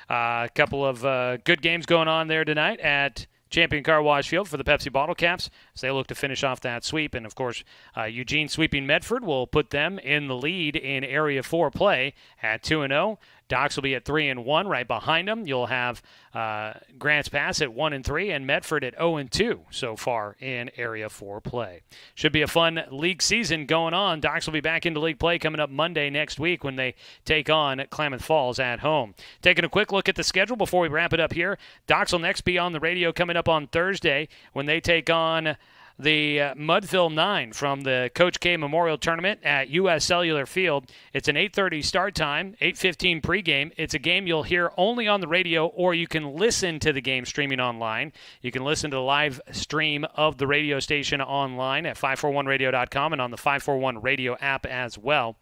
a couple of good games going on there tonight at Champion Car Wash Field for the Pepsi Bottle Caps as they look to finish off that sweep. And, of course, Eugene sweeping Medford will put them in the lead in Area 4 play at 2-0. Docs will be at 3-1. Right behind them, you'll have Grants Pass at 1-3 and Medford at 0-2 so far in Area 4 play. Should be a fun league season going on. Docs will be back into league play coming up Monday next week when they take on Klamath Falls at home. Taking a quick look at the schedule before we wrap it up here. Docs will next be on the radio coming up on Thursday when they take on the Mudville 9 from the Coach K Memorial Tournament at U.S. Cellular Field. It's an 8:30 start time, 8:15 pregame. It's a game you'll hear only on the radio, or you can listen to the game streaming online. You can listen to the live stream of the radio station online at 541radio.com and on the 541 radio app as well.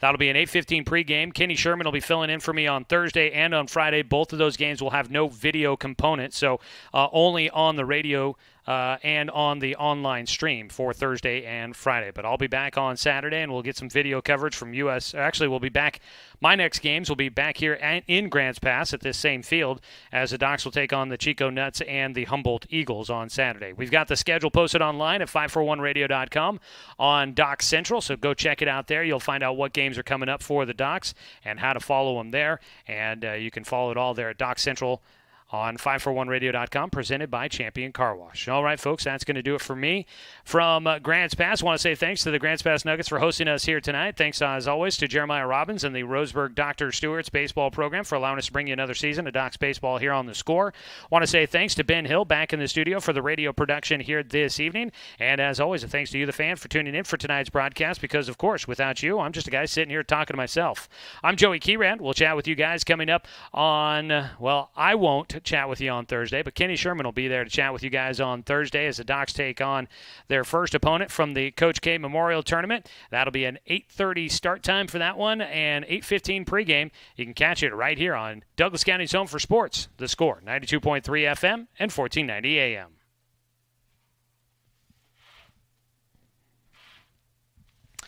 That'll be an 8:15 pregame. Kenny Sherman will be filling in for me on Thursday and on Friday. Both of those games will have no video component, so only on the radio and on the online stream for Thursday and Friday. But I'll be back on Saturday, and we'll get some video coverage from U.S. Actually, we'll be back. My next games will be back here in Grants Pass at this same field as the Docs will take on the Chico Nuts and the Humboldt Eagles on Saturday. We've got the schedule posted online at 541radio.com on Docs Central, so go check it out there. You'll find out what games are coming up for the Docs and how to follow them there. And you can follow it all there at Docs Central on 541radio.com, presented by Champion Car Wash. All right, folks, that's going to do it for me from Grants Pass. I want to say thanks to the Grants Pass Nuggets for hosting us here tonight. Thanks, as always, to Jeremiah Robbins and the Roseburg Dr. Stewart's baseball program for allowing us to bring you another season of Docs Baseball here on The Score. I want to say thanks to Ben Hill back in the studio for the radio production here this evening. And as always, a thanks to you, the fan, for tuning in for tonight's broadcast because, of course, without you, I'm just a guy sitting here talking to myself. I'm Joey Keyrand. We'll chat with you guys coming up on, well, I won't chat with you on Thursday, but Kenny Sherman will be there to chat with you guys on Thursday as the Docs take on their first opponent from the Coach K Memorial Tournament. That'll be an 8:30 start time for that one and 8:15 pregame. You can catch it right here on Douglas County's home for sports, The Score, 92.3 FM and 1490 AM.